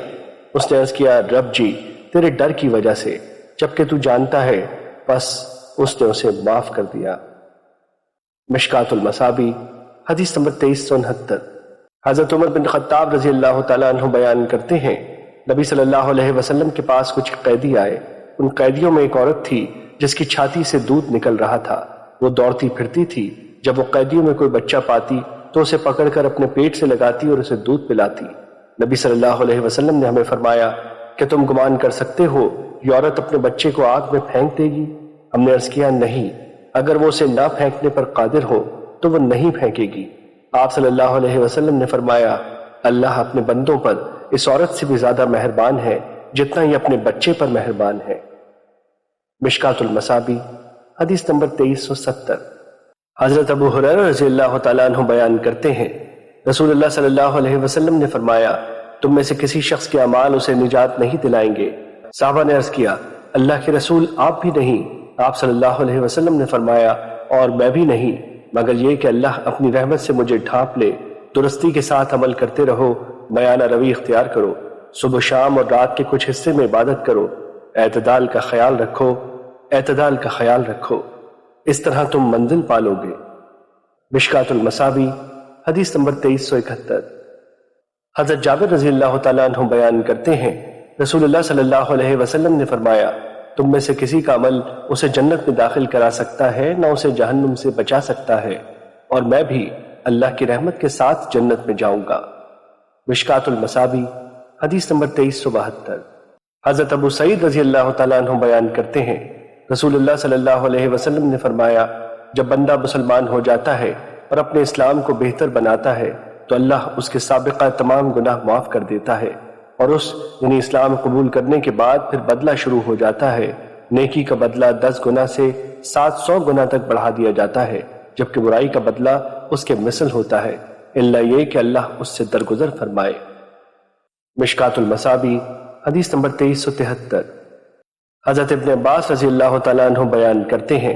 اس نے عرض کیا رب جی تیرے ڈر کی وجہ سے، جبکہ تو جانتا ہے، پس اس نے اسے معاف کر دیا۔ مشکات المصابیح حدیث نمبر 2369۔ حضرت عمر بن خطاب رضی اللہ تعالیٰ عنہ بیان کرتے ہیں نبی صلی اللہ علیہ وسلم کے پاس کچھ قیدی آئے، ان قیدیوں میں ایک عورت تھی جس کی چھاتی سے دودھ نکل رہا تھا، وہ دوڑتی پھرتی تھی، جب وہ قیدیوں میں کوئی بچہ پاتی تو اسے پکڑ کر اپنے پیٹ سے لگاتی اور اسے دودھ پلاتی۔ نبی صلی اللہ علیہ وسلم نے ہمیں فرمایا کہ تم گمان کر سکتے ہو یہ عورت اپنے بچے کو آگ میں پھینک دے گی؟ ہم نے عرض کیا نہیں، اگر وہ اسے نہ پھینکنے پر قادر ہو تو وہ نہیں پھینکے گی۔ آپ صلی اللہ علیہ وسلم نے فرمایا اللہ اپنے بندوں پر اس عورت سے بھی زیادہ مہربان ہے جتنا یہ اپنے بچے پر مہربان ہے۔ مشکات المصابیح حدیث نمبر 2370۔ حضرت ابو ہریرہ رضی اللہ تعالیٰ عنہ بیان کرتے ہیں، رسول اللہ صلی اللہ علیہ وسلم نے فرمایا، تم میں سے کسی شخص کے اعمال اسے نجات نہیں دلائیں گے۔ صحابہ نے عرض کیا، اللہ کے رسول آپ بھی نہیں؟ آپ صلی اللہ علیہ وسلم نے فرمایا، اور میں بھی نہیں، مگر یہ کہ اللہ اپنی رحمت سے مجھے ڈھانپ لے۔ درستی کے ساتھ عمل کرتے رہو، میانہ روی اختیار کرو، صبح شام اور رات کے کچھ حصے میں عبادت کرو، اعتدال کا خیال رکھو، اعتدال کا خیال رکھو، اس طرح تم منزل پالو گے۔ مشکات المصابی حدیث نمبر 2371۔ حضرت جابر رضی اللہ تعالیٰ عنہ بیان کرتے ہیں، رسول اللہ صلی اللہ علیہ وسلم نے فرمایا، تم میں سے کسی کا عمل اسے جنت میں داخل کرا سکتا ہے، نہ اسے جہنم سے بچا سکتا ہے، اور میں بھی اللہ کی رحمت کے ساتھ جنت میں جاؤں گا۔ مشکات المصابی حدیث نمبر 2372۔ حضرت ابو سعید رضی اللہ تعالیٰ عنہ بیان کرتے ہیں، رسول اللہ صلی اللہ علیہ وسلم نے فرمایا، جب بندہ مسلمان ہو جاتا ہے اور اپنے اسلام کو بہتر بناتا ہے تو اللہ اس کے سابقہ تمام گناہ معاف کر دیتا ہے، اور یعنی اسلام قبول کرنے کے بعد پھر بدلہ شروع ہو جاتا ہے۔ نیکی کا بدلہ 10 گنا سے 700 گنا تک بڑھا دیا جاتا ہے، جبکہ برائی کا بدلہ اس کے مثل ہوتا ہے، الا یہ کہ اللہ اس سے درگزر فرمائے۔ مشکات المصابی حدیث نمبر 2373۔ حضرت ابن عباس رضی اللہ تعالیٰ عنہ بیان کرتے ہیں،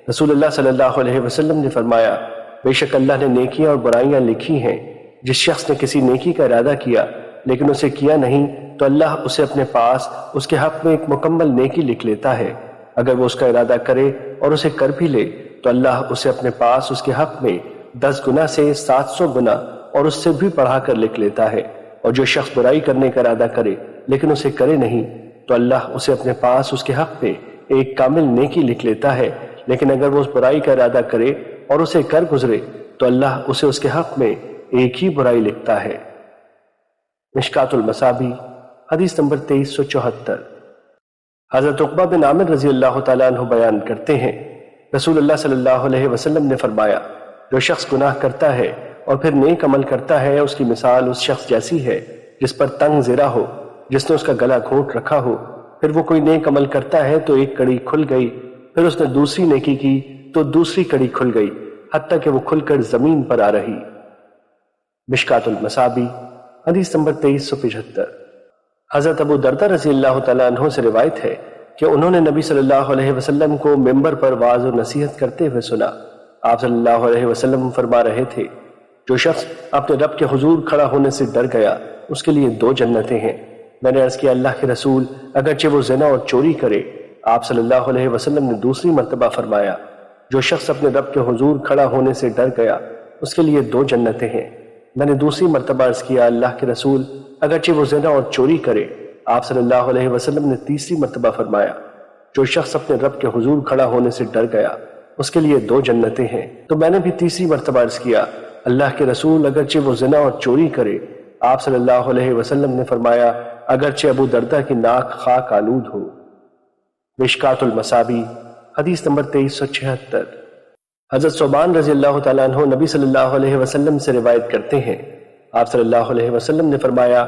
رسول اللہ صلی اللہ علیہ وسلم نے فرمایا، بے شک اللہ نے نیکیاں اور برائیاں لکھی ہیں، جس شخص نے کسی نیکی کا ارادہ کیا لیکن اسے کیا نہیں تو اللہ اسے اپنے پاس اس کے حق میں ایک مکمل نیکی لکھ لیتا ہے۔ اگر وہ اس کا ارادہ کرے اور اسے کر بھی لے تو اللہ اسے اپنے پاس اس کے حق میں 10 گنا سے 700 گنا اور اس سے بھی بڑھا کر لکھ لیتا ہے۔ اور جو شخص برائی کرنے کا ارادہ کرے لیکن اسے کرے نہیں تو اللہ اسے اپنے پاس اس کے حق میں ایک کامل نیکی لکھ لیتا ہے، لیکن اگر وہ اس برائی کا ارادہ کرے اور اسے کر گزرے تو اللہ اسے اس کے حق میں ایک ہی برائی لکھتا ہے۔ مشکات المصابی حدیث نمبر 2374۔ حضرت عقبہ بن عامر رضی اللہ تعالیٰ عنہ بیان کرتے ہیں، رسول اللہ صلی اللہ علیہ وسلم نے فرمایا، جو شخص گناہ کرتا ہے اور پھر نیک عمل کرتا ہے، اس کی مثال اس شخص جیسی ہے جس پر تنگ زرہ ہو، جس نے اس کا گلا گھونٹ رکھا ہو، پھر وہ کوئی نیک عمل کرتا ہے تو ایک کڑی کھل گئی، پھر اس نے دوسری نیکی کی تو دوسری کڑی کھل گئی، حتیٰ کہ وہ کھل کر زمین پر آ رہی۔ مشکات المصابی حدیث نمبر 2375۔ حضرت ابو دردہ رضی اللہ تعالیٰ عنہ سے روایت ہے کہ انہوں نے نبی صلی اللہ علیہ وسلم کو ممبر پر واعظ و نصیحت کرتے ہوئے سنا۔ آپ صلی اللہ علیہ وسلم فرما رہے تھے، جو شخص اپنے رب کے حضور کھڑا ہونے سے ڈر گیا اس کے لیے 2 جنتیں ہیں۔ میں نے عرض کیا، اللہ کے رسول، اگرچہ وہ زنا اور چوری کرے؟ آپ صلی اللہ علیہ وسلم نے دوسری مرتبہ فرمایا، جو شخص اپنے رب کے حضور کھڑا ہونے سے ڈر گیا اس کے لیے 2 جنتیں ہیں۔ میں نے دوسری مرتبہ عرض کیا، اللہ کے رسول، اگرچہ وہ زنا اور چوری کرے؟ آپ صلی اللہ علیہ وسلم نے تیسری مرتبہ فرمایا، جو شخص اپنے رب کے حضور کھڑا ہونے سے ڈر گیا اس کے لیے 2 جنتیں ہیں۔ تو میں نے بھی تیسری مرتبہ عرض کیا، اللہ کے رسول، اگرچہ وہ زنا اور چوری کرے؟ آپ صلی اللہ علیہ وسلم نے فرمایا، اگرچہ ابو دردہ کی ناک خاک آلود ہو۔ مشکات المصابی حدیث نمبر 2376۔ حضرت ثوبان رضی اللہ تعالیٰ عنہ نبی صلی اللہ علیہ وسلم سے روایت کرتے ہیں، آپ صلی اللہ علیہ وسلم نے فرمایا،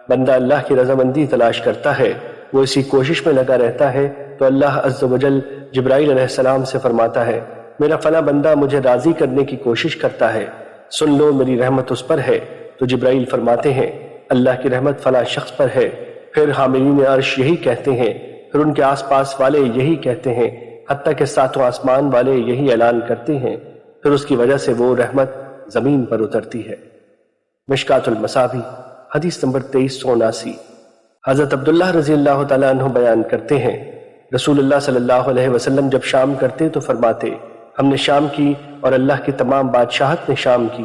بندہ اللہ کی رضامندی تلاش کرتا ہے، وہ اسی کوشش میں لگا رہتا ہے تو اللہ عز و جل جبرائیل علیہ السلام سے فرماتا ہے، میرا فلاں بندہ مجھے راضی کرنے کی کوشش کرتا ہے، سن لو میری رحمت اس پر ہے۔ تو جبرائیل فرماتے ہیں، اللہ کی رحمت فلاں شخص پر ہے۔ پھر حاملین عرش یہی کہتے ہیں، پھر ان کے آس پاس والے یہی کہتے ہیں، حتیٰ کہ 7 آسمان والے یہی اعلان کرتے ہیں، پھر اس کی وجہ سے وہ رحمت زمین پر اترتی ہے۔ مشکات المصابی حدیث نمبر 2379۔ حضرت عبداللہ رضی اللہ تعالیٰ عنہ بیان کرتے ہیں، رسول اللہ صلی اللہ علیہ وسلم جب شام کرتے تو فرماتے، ہم نے شام کی اور اللہ کی تمام بادشاہت نے شام کی،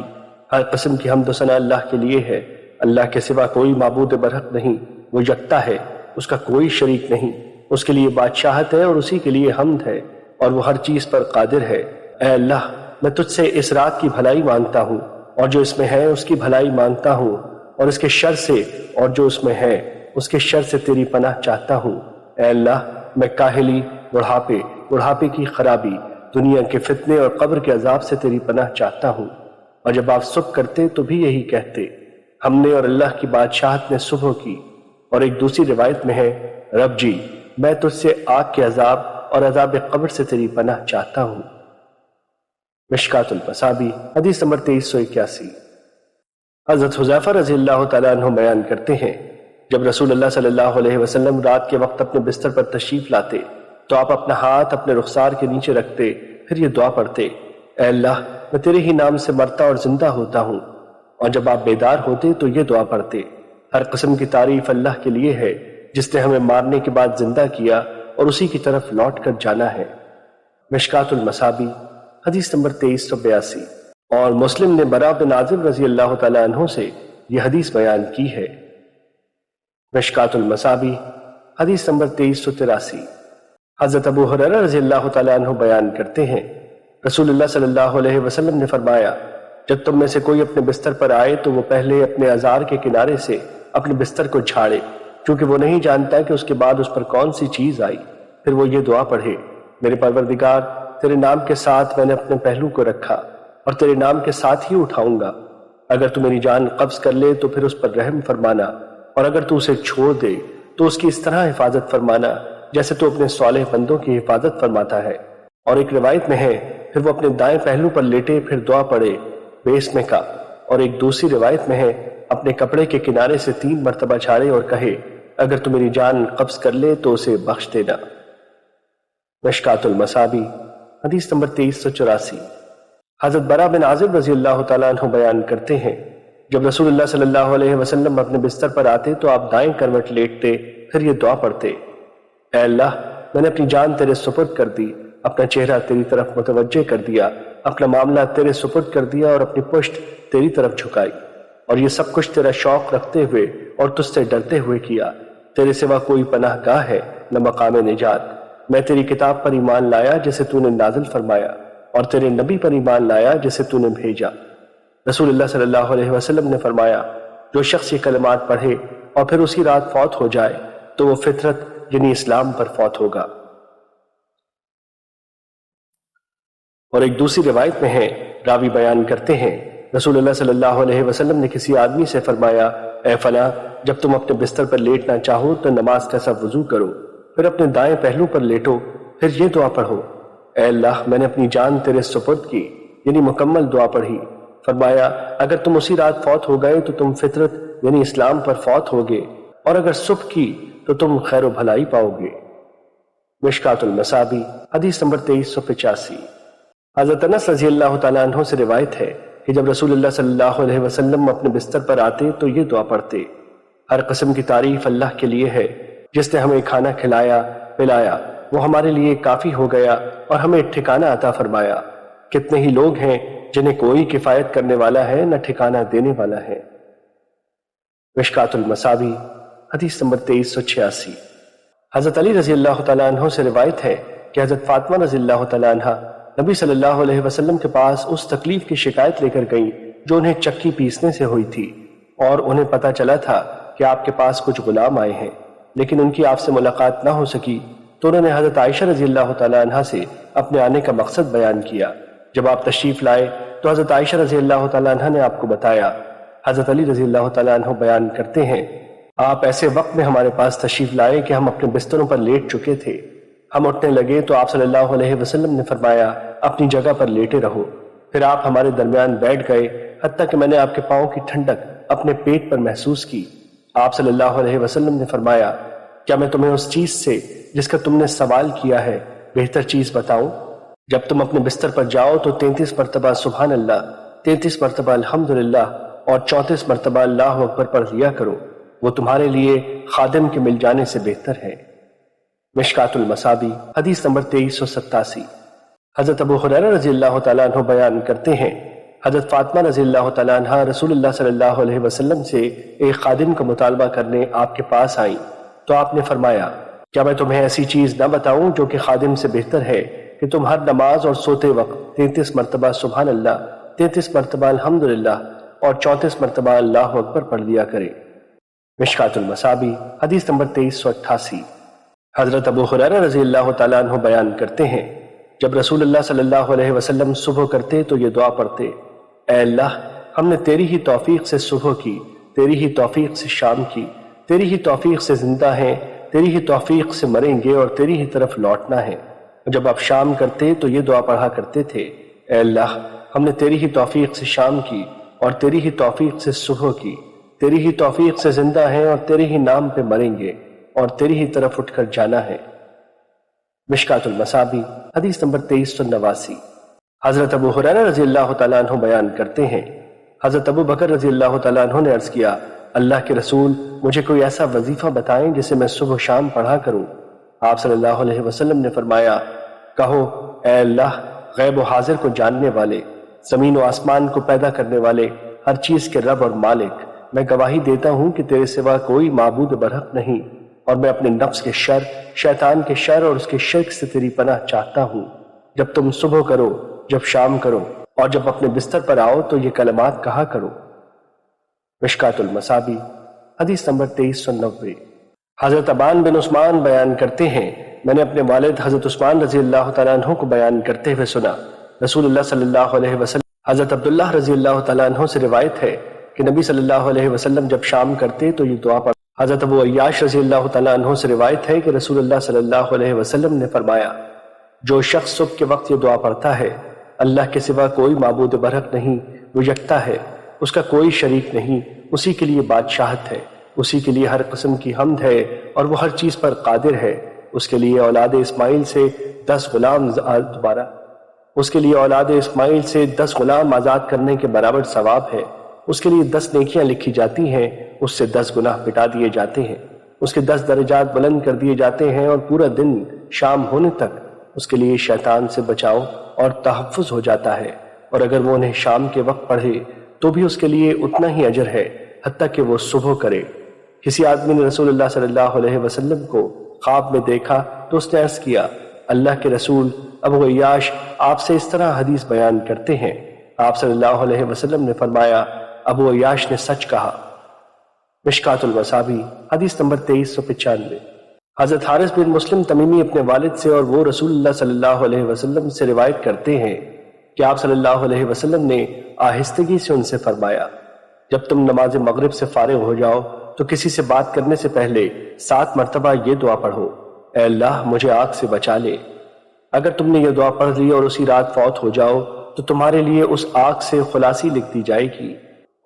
ہر قسم کی حمد و ثنا اللہ کے لیے ہے، اللہ کے سوا کوئی معبود برحق نہیں، وہ یکتا ہے، اس کا کوئی شریک نہیں، اس کے لیے بادشاہت ہے اور اسی کے لیے حمد ہے، اور وہ ہر چیز پر قادر ہے۔ اے اللہ، میں تجھ سے اس رات کی بھلائی مانگتا ہوں اور جو اس میں ہے اس کی بھلائی مانگتا ہوں، اور اس کے شر سے اور جو اس میں ہے اس کے شر سے تیری پناہ چاہتا ہوں۔ اے اللہ، میں کاہلی، بڑھاپے کی خرابی، دنیا کے فتنے اور قبر کے عذاب سے تیری پناہ چاہتا ہوں۔ اور جب آپ صبح کرتے تو بھی یہی کہتے، ہم نے اور اللہ کی بادشاہت نے صبح کی۔ اور ایک دوسری روایت میں ہے، رب جی، میں تجھ سے آگ کے عذاب اور عذاب قبر سے تیری پناہ چاہتا ہوں۔ مشکات المصابی حدیث نمبر 2381۔ حضرت حذیفہ رضی اللہ تعالیٰ عنہ بیان کرتے ہیں، جب رسول اللہ صلی اللہ علیہ وسلم رات کے وقت اپنے بستر پر تشریف لاتے تو آپ اپنا ہاتھ اپنے رخسار کے نیچے رکھتے، پھر یہ دعا پڑھتے، اے اللہ میں تیرے ہی نام سے مرتا اور زندہ ہوتا ہوں۔ اور جب آپ بیدار ہوتے تو یہ دعا پڑھتے، ہر قسم کی تعریف اللہ کے لیے ہے جس نے ہمیں مارنے کے بعد زندہ کیا اور اسی کی طرف لوٹ کر جانا ہے۔ مشکات المصابی حدیث نمبر 2382۔ اور مسلم نے براء بن عازب رضی اللہ تعالیٰ عنہ سے یہ حدیث بیان کی ہے۔ مشکات المصابی حدیث نمبر 2383۔ حضرت ابو ہریرہ رضی اللہ تعالیٰ عنہ بیان کرتے ہیں، رسول اللہ صلی اللہ علیہ وسلم نے فرمایا، جب تم میں سے کوئی اپنے بستر پر آئے تو وہ پہلے اپنے ازار کے کنارے سے اپنے بستر کو جھاڑے، کیونکہ وہ نہیں جانتا کہ اس کے بعد اس پر کون سی چیز آئی، پھر وہ یہ دعا پڑھے، میرے پروردگار تیرے نام کے ساتھ میں نے اپنے پہلو کو رکھا اور تیرے نام کے ساتھ ہی اٹھاؤں گا، اگر تو میری جان قبض کر لے تو پھر اس پر رحم فرمانا، اور اگر تو اسے چھوڑ دے تو اس کی اس طرح حفاظت فرمانا جیسے تو اپنے صالح بندوں کی حفاظت فرماتا ہے۔ اور ایک روایت میں ہے، پھر وہ اپنے دائیں پہلو پر لیٹے پھر دعا پڑھے بیسمے کا، اور ایک دوسری روایت میں ہے، اپنے کپڑے کے کنارے سے 3 مرتبہ جھاڑے اور کہے، اگر تو میری جان قبض کر لے تو اسے بخش دینا۔ مشکات المصابی حدیث نمبر 2384۔ حضرت براء بن عازب رضی اللہ تعالیٰ عنہ بیان کرتے ہیں، جب رسول اللہ صلی اللہ علیہ وسلم اپنے بستر پر آتے تو آپ دائیں کروٹ لیٹتے، پھر یہ دعا پڑھتے، اے اللہ میں نے اپنی جان تیرے سپرد کر دی، اپنا چہرہ تیری طرف متوجہ کر دیا، اپنا معاملہ تیرے سپرد کر دیا اور اپنی پشت تیری طرف جھکائی، اور یہ سب کچھ تیرا شوق رکھتے ہوئے اور تجھ سے ڈرتے ہوئے کیا، تیرے سوا کوئی پناہ گاہ ہے نہ مقام نجات۔ میں تیری کتاب پر ایمان لایا جسے تو نے نازل فرمایا، اور تیرے نبی پر ایمان لایا جسے تو نے بھیجا۔ رسول اللہ صلی اللہ علیہ وسلم نے فرمایا، جو شخص یہ کلمات پڑھے اور پھر اسی رات فوت ہو جائے تو وہ فطرت یعنی اسلام پر فوت ہوگا۔ اور ایک دوسری روایت میں ہے، راوی بیان کرتے ہیں، رسول اللہ صلی اللہ علیہ وسلم نے کسی آدمی سے فرمایا، اے فلاں جب تم اپنے بستر پر لیٹنا چاہو تو نماز کا سا وضو کرو، پھر اپنے دائیں پہلو پر لیٹو، پھر یہ دعا پڑھو، اے اللہ میں نے اپنی جان تیرے سپرد کی، یعنی مکمل دعا پڑھی۔ فرمایا، اگر تم اسی رات فوت ہو گئے تو تم فطرت یعنی اسلام پر فوت ہوگے، اور اگر صبح کی تو تم خیر و بھلائی پاؤ گے۔ مشکات المصابی حدیث نمبر 2385۔ حضرت انس رضی اللہ تعالیٰ عنہ سے روایت ہے کہ جب رسول اللہ صلی اللہ علیہ وسلم اپنے بستر پر آتے تو یہ دعا پڑھتے، ہر قسم کی تعریف اللہ کے لیے ہے جس نے ہمیں کھانا کھلایا پلایا، وہ ہمارے لیے کافی ہو گیا اور ہمیں ٹھکانہ عطا فرمایا۔ کتنے ہی لوگ ہیں جنہیں کوئی کفایت کرنے والا ہے نہ ٹھکانہ دینے والا ہے۔ مشکات المصابی حدیث نمبر 2386۔ حضرت علی رضی اللہ تعالیٰ عنہ سے روایت ہے کہ حضرت فاطمہ رضی اللہ تعالیٰ عنہ نبی صلی اللہ علیہ وسلم کے پاس اس تکلیف کی شکایت لے کر گئیں جو انہیں چکی پیسنے سے ہوئی تھی، اور انہیں پتہ چلا تھا کہ آپ کے پاس کچھ غلام آئے ہیں، لیکن ان کی آپ سے ملاقات نہ ہو سکی، تو انہوں نے حضرت عائشہ رضی اللہ تعالیٰ عنہ سے اپنے آنے کا مقصد بیان کیا۔ جب آپ تشریف لائے تو حضرت عائشہ رضی اللہ تعالیٰ عنہ نے آپ کو بتایا۔ حضرت علی رضی اللہ تعالیٰ عنہ بیان کرتے ہیں، آپ ایسے وقت میں ہمارے پاس تشریف لائے کہ ہم اپنے بستروں پر لیٹ چکے تھے، ہم اٹھنے لگے تو آپ صلی اللہ علیہ وسلم نے فرمایا، اپنی جگہ پر لیٹے رہو۔ پھر آپ ہمارے درمیان بیٹھ گئے، حتیٰ کہ میں نے آپ کے پاؤں کی ٹھنڈک اپنے پیٹ پر محسوس کی۔ آپ صلی اللہ علیہ وسلم نے فرمایا، کیا میں تمہیں اس چیز سے جس کا تم نے سوال کیا ہے بہتر چیز بتاؤں؟ جب تم اپنے بستر پر جاؤ تو 33 مرتبہ سبحان اللہ، 33 مرتبہ الحمدللہ اور 34 مرتبہ اللہ اکبر پڑھ لیا کرو، وہ تمہارے لیے خادم کے مل جانے سے بہتر ہے۔ مشکات المصابی حدیث نمبر 2387۔ حضرت ابو ہریرہ رضی اللہ تعالیٰ عنہ بیان کرتے ہیں، حضرت فاطمہ رضی اللہ تعالیٰ عنہ رسول اللہ صلی اللہ علیہ وسلم سے ایک خادم کا مطالبہ کرنے آپ کے پاس آئیں تو آپ نے فرمایا، کیا میں تمہیں ایسی چیز نہ بتاؤں جو کہ خادم سے بہتر ہے کہ تم ہر نماز اور سوتے وقت 33 مرتبہ سبحان اللہ، 33 مرتبہ الحمدللہ اور 34 مرتبہ اللہ اکبر پڑھ لیا کرے۔ مشکات المصابی حدیث نمبر 2388۔ حضرت ابو ہریرہ رضی اللہ تعالیٰ عنہ بیان کرتے ہیں، جب رسول اللہ صلی اللہ علیہ وسلم صبح کرتے تو یہ دعا پڑھتے، اے اللہ ہم نے تیری ہی توفیق سے صبح کی، تیری ہی توفیق سے شام کی، تیری ہی توفیق سے زندہ ہیں، تیری ہی توفیق سے مریں گے اور تیری ہی طرف لوٹنا ہے۔ جب آپ شام کرتے تو یہ دعا پڑھا کرتے تھے، اے اللہ ہم نے تیری ہی توفیق سے شام کی اور تیری ہی توفیق سے صبح کی، تیری ہی توفیق سے زندہ ہیں اور تیری ہی نام پہ مریں گے اور تیری ہی طرف اٹھ کر جانا ہے۔ مشکات المصابیح حدیث نمبر 2389۔ حضرت ابو ہریرہ رضی اللہ تعالیٰ عنہ بیان کرتے ہیں، حضرت ابو بکر رضی اللہ تعالیٰ عنہ نے عرض کیا، اللہ کے رسول مجھے کوئی ایسا وظیفہ بتائیں جسے میں صبح و شام پڑھا کروں۔ آپ صلی اللہ علیہ وسلم نے فرمایا، کہو اے اللہ غیب و حاضر کو جاننے والے، زمین و آسمان کو پیدا کرنے والے، ہر چیز کے رب اور مالک، میں گواہی دیتا ہوں کہ تیرے سوا کوئی معبود برحق نہیں، اور میں اپنے نفس کے شر، شیطان کے شر اور اس کے شرک سے تیری پناہ چاہتا ہوں۔ جب تم صبح کرو، جب شام کرو اور جب اپنے بستر پر آؤ تو یہ کلمات کہا کرو۔ مشکات المصابیح حدیث نمبر 2390۔ حضرت ابان بن عثمان بیان کرتے ہیں، میں نے اپنے والد حضرت عثمان رضی اللہ تعالیٰ عنہ کو بیان کرتے ہوئے سنا، رسول اللہ صلی اللہ علیہ وسلم۔ حضرت عبداللہ رضی اللہ تعالیٰ عنہ سے روایت ہے کہ نبی صلی اللہ علیہ وسلم جب شام کرتے تو یہ دعا پڑھ۔ حضرت ابو عیاش رضی اللہ تعالیٰ عنہ سے روایت ہے کہ رسول اللہ صلی اللہ علیہ وسلم نے فرمایا، جو شخص صبح کے وقت یہ دعا پڑھتا ہے، اللہ کے سوا کوئی معبود برحق نہیں، وہ یکتا ہے، اس کا کوئی شریک نہیں، اسی کے لیے بادشاہت ہے، اسی کے لیے ہر قسم کی حمد ہے اور وہ ہر چیز پر قادر ہے، اس کے لیے اولاد اسماعیل سے 10 غلام آزاد کرنے کے برابر ثواب ہے، اس کے لیے 10 نیکیاں لکھی جاتی ہیں، اس سے 10 گناہ مٹا دیے جاتے ہیں، اس کے 10 درجات بلند کر دیے جاتے ہیں، اور پورا دن شام ہونے تک اس کے لیے شیطان سے بچاؤ اور تحفظ ہو جاتا ہے، اور اگر وہ انہیں شام کے وقت پڑھے تو بھی اس کے لیے اتنا ہی اجر ہے حتیٰ کہ وہ صبح کرے۔ کسی آدمی نے رسول اللہ صلی اللہ علیہ وسلم کو خواب میں دیکھا تو اس نے عرض کیا، اللہ کے رسول ابو عیاش آپ سے اس طرح حدیث بیان کرتے ہیں۔ آپ صلی اللہ علیہ وسلم نے فرمایا، ابو عیاش نے سچ کہا۔ مشکات المصابیح حدیث نمبر 2395۔ حضرت حارث بن مسلم تمیمی اپنے والد سے اور وہ رسول اللہ صلی اللہ علیہ وسلم سے روایت کرتے ہیں کہ آپ صلی اللہ علیہ وسلم نے آہستگی سے ان سے فرمایا، جب تم نماز مغرب سے فارغ ہو جاؤ تو کسی سے بات کرنے سے پہلے 7 مرتبہ یہ دعا پڑھو، اے اللہ مجھے آگ سے بچا لے۔ اگر تم نے یہ دعا پڑھ لی اور اسی رات فوت ہو جاؤ تو تمہارے لیے اس آگ سے خلاصی لکھ دی جائے گی،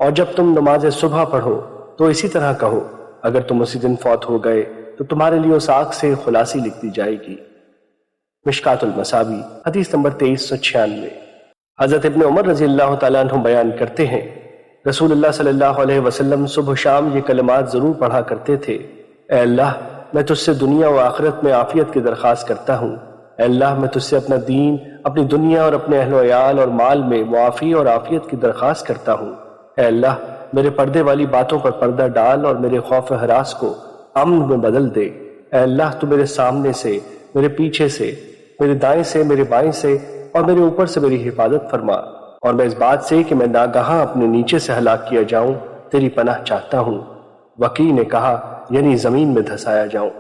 اور جب تم نماز صبح پڑھو تو اسی طرح کہو، اگر تم اسی دن فوت ہو گئے تو تمہارے لیے اس آگ سے خلاصی لکھ دی جائے گی۔ مشکات المصابیح حدیث نمبر 2396۔ حضرت ابن عمر رضی اللہ تعالیٰ عنہ بیان کرتے ہیں، رسول اللہ صلی اللہ علیہ وسلم صبح و شام یہ کلمات ضرور پڑھا کرتے تھے، اے اللہ میں تجھ سے دنیا و آخرت میں عافیت کی درخواست کرتا ہوں، اے اللہ میں تجھ سے اپنا دین، اپنی دنیا اور اپنے اہل و عیال اور مال میں معافی اور عافیت کی درخواست کرتا ہوں، اے اللہ میرے پردے والی باتوں پر پردہ ڈال اور میرے خوف و ہراس کو امن میں بدل دے، اے اللہ تو میرے سامنے سے، میرے پیچھے سے، میرے دائیں سے، میرے بائیں سے اور میرے اوپر سے میری حفاظت فرما، اور میں اس بات سے کہ میں ناگہاں اپنے نیچے سے ہلاک کیا جاؤں تیری پناہ چاہتا ہوں۔ وکیع نے کہا یعنی زمین میں دھسایا جاؤں۔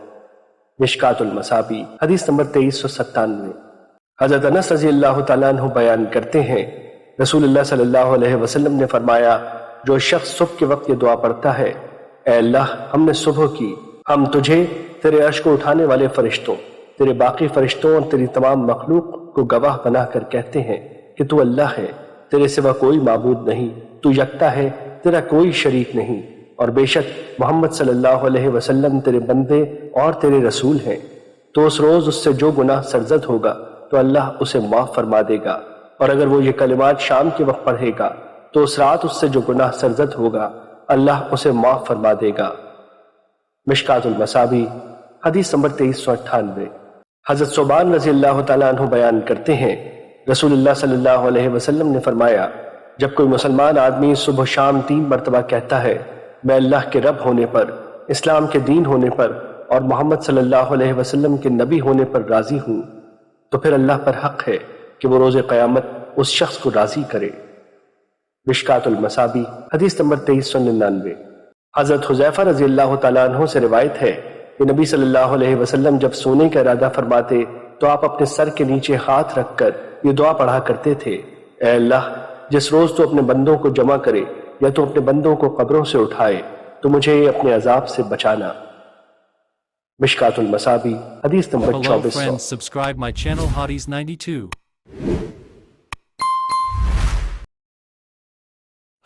مشکات المصابیح حدیث نمبر 2397۔ حضرت انس رضی اللہ تعالیٰ عنہ بیان کرتے ہیں، رسول اللہ صلی اللہ علیہ وسلم نے فرمایا، جو شخص صبح کے وقت یہ دعا پڑھتا ہے، اے اللہ ہم نے صبح کی، ہم تجھے، تیرے عرش کو اٹھانے والے فرشتوں، تیرے باقی فرشتوں اور تیری تمام مخلوق کو گواہ بنا کر کہتے ہیں کہ تو اللہ ہے، تیرے سوا کوئی معبود نہیں، تو یکتا ہے، تیرا کوئی شریک نہیں، اور بے شک محمد صلی اللہ علیہ وسلم تیرے بندے اور تیرے رسول ہیں۔ تو اس روز اس سے جو گناہ سرزد ہوگا تو اللہ اسے معاف فرما دے گا، اور اگر وہ یہ کلمات شام کے وقت پڑھے گا تو اس رات اس سے جو گناہ سرزد ہوگا اللہ اسے معاف فرما دے گا۔ مشکات المصابیح حدیث نمبر 2398۔ حضرت ثوبان رضی اللہ تعالیٰ عنہ بیان کرتے ہیں، رسول اللہ صلی اللہ علیہ وسلم نے فرمایا، جب کوئی مسلمان آدمی صبح و شام 3 مرتبہ کہتا ہے، میں اللہ کے رب ہونے پر، اسلام کے دین ہونے پر اور محمد صلی اللہ علیہ وسلم کے نبی ہونے پر راضی ہوں، تو پھر اللہ پر حق ہے کہ وہ روز قیامت اس شخص کو راضی کرے۔ مشکات المصابیح حدیث نمبر 2399۔ حضرت حذیفہ رضی اللہ تعالیٰ عنہ سے روایت ہے کہ نبی صلی اللہ علیہ وسلم جب سونے کا ارادہ فرماتے تو آپ اپنے سر کے نیچے ہاتھ رکھ کر یہ دعا پڑھا کرتے تھے، اے اللہ جس روز تو اپنے بندوں کو جمع کرے یا تو اپنے بندوں کو قبروں سے اٹھائے تو مجھے اپنے عذاب سے بچانا۔ مشکات المصابیح حدیث number 2400۔ Hello friends, subscribe my channel Hotties92.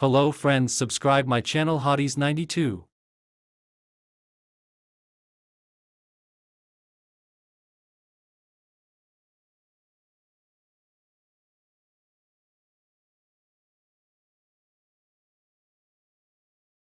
Hello friends, subscribe my channel Hotties92.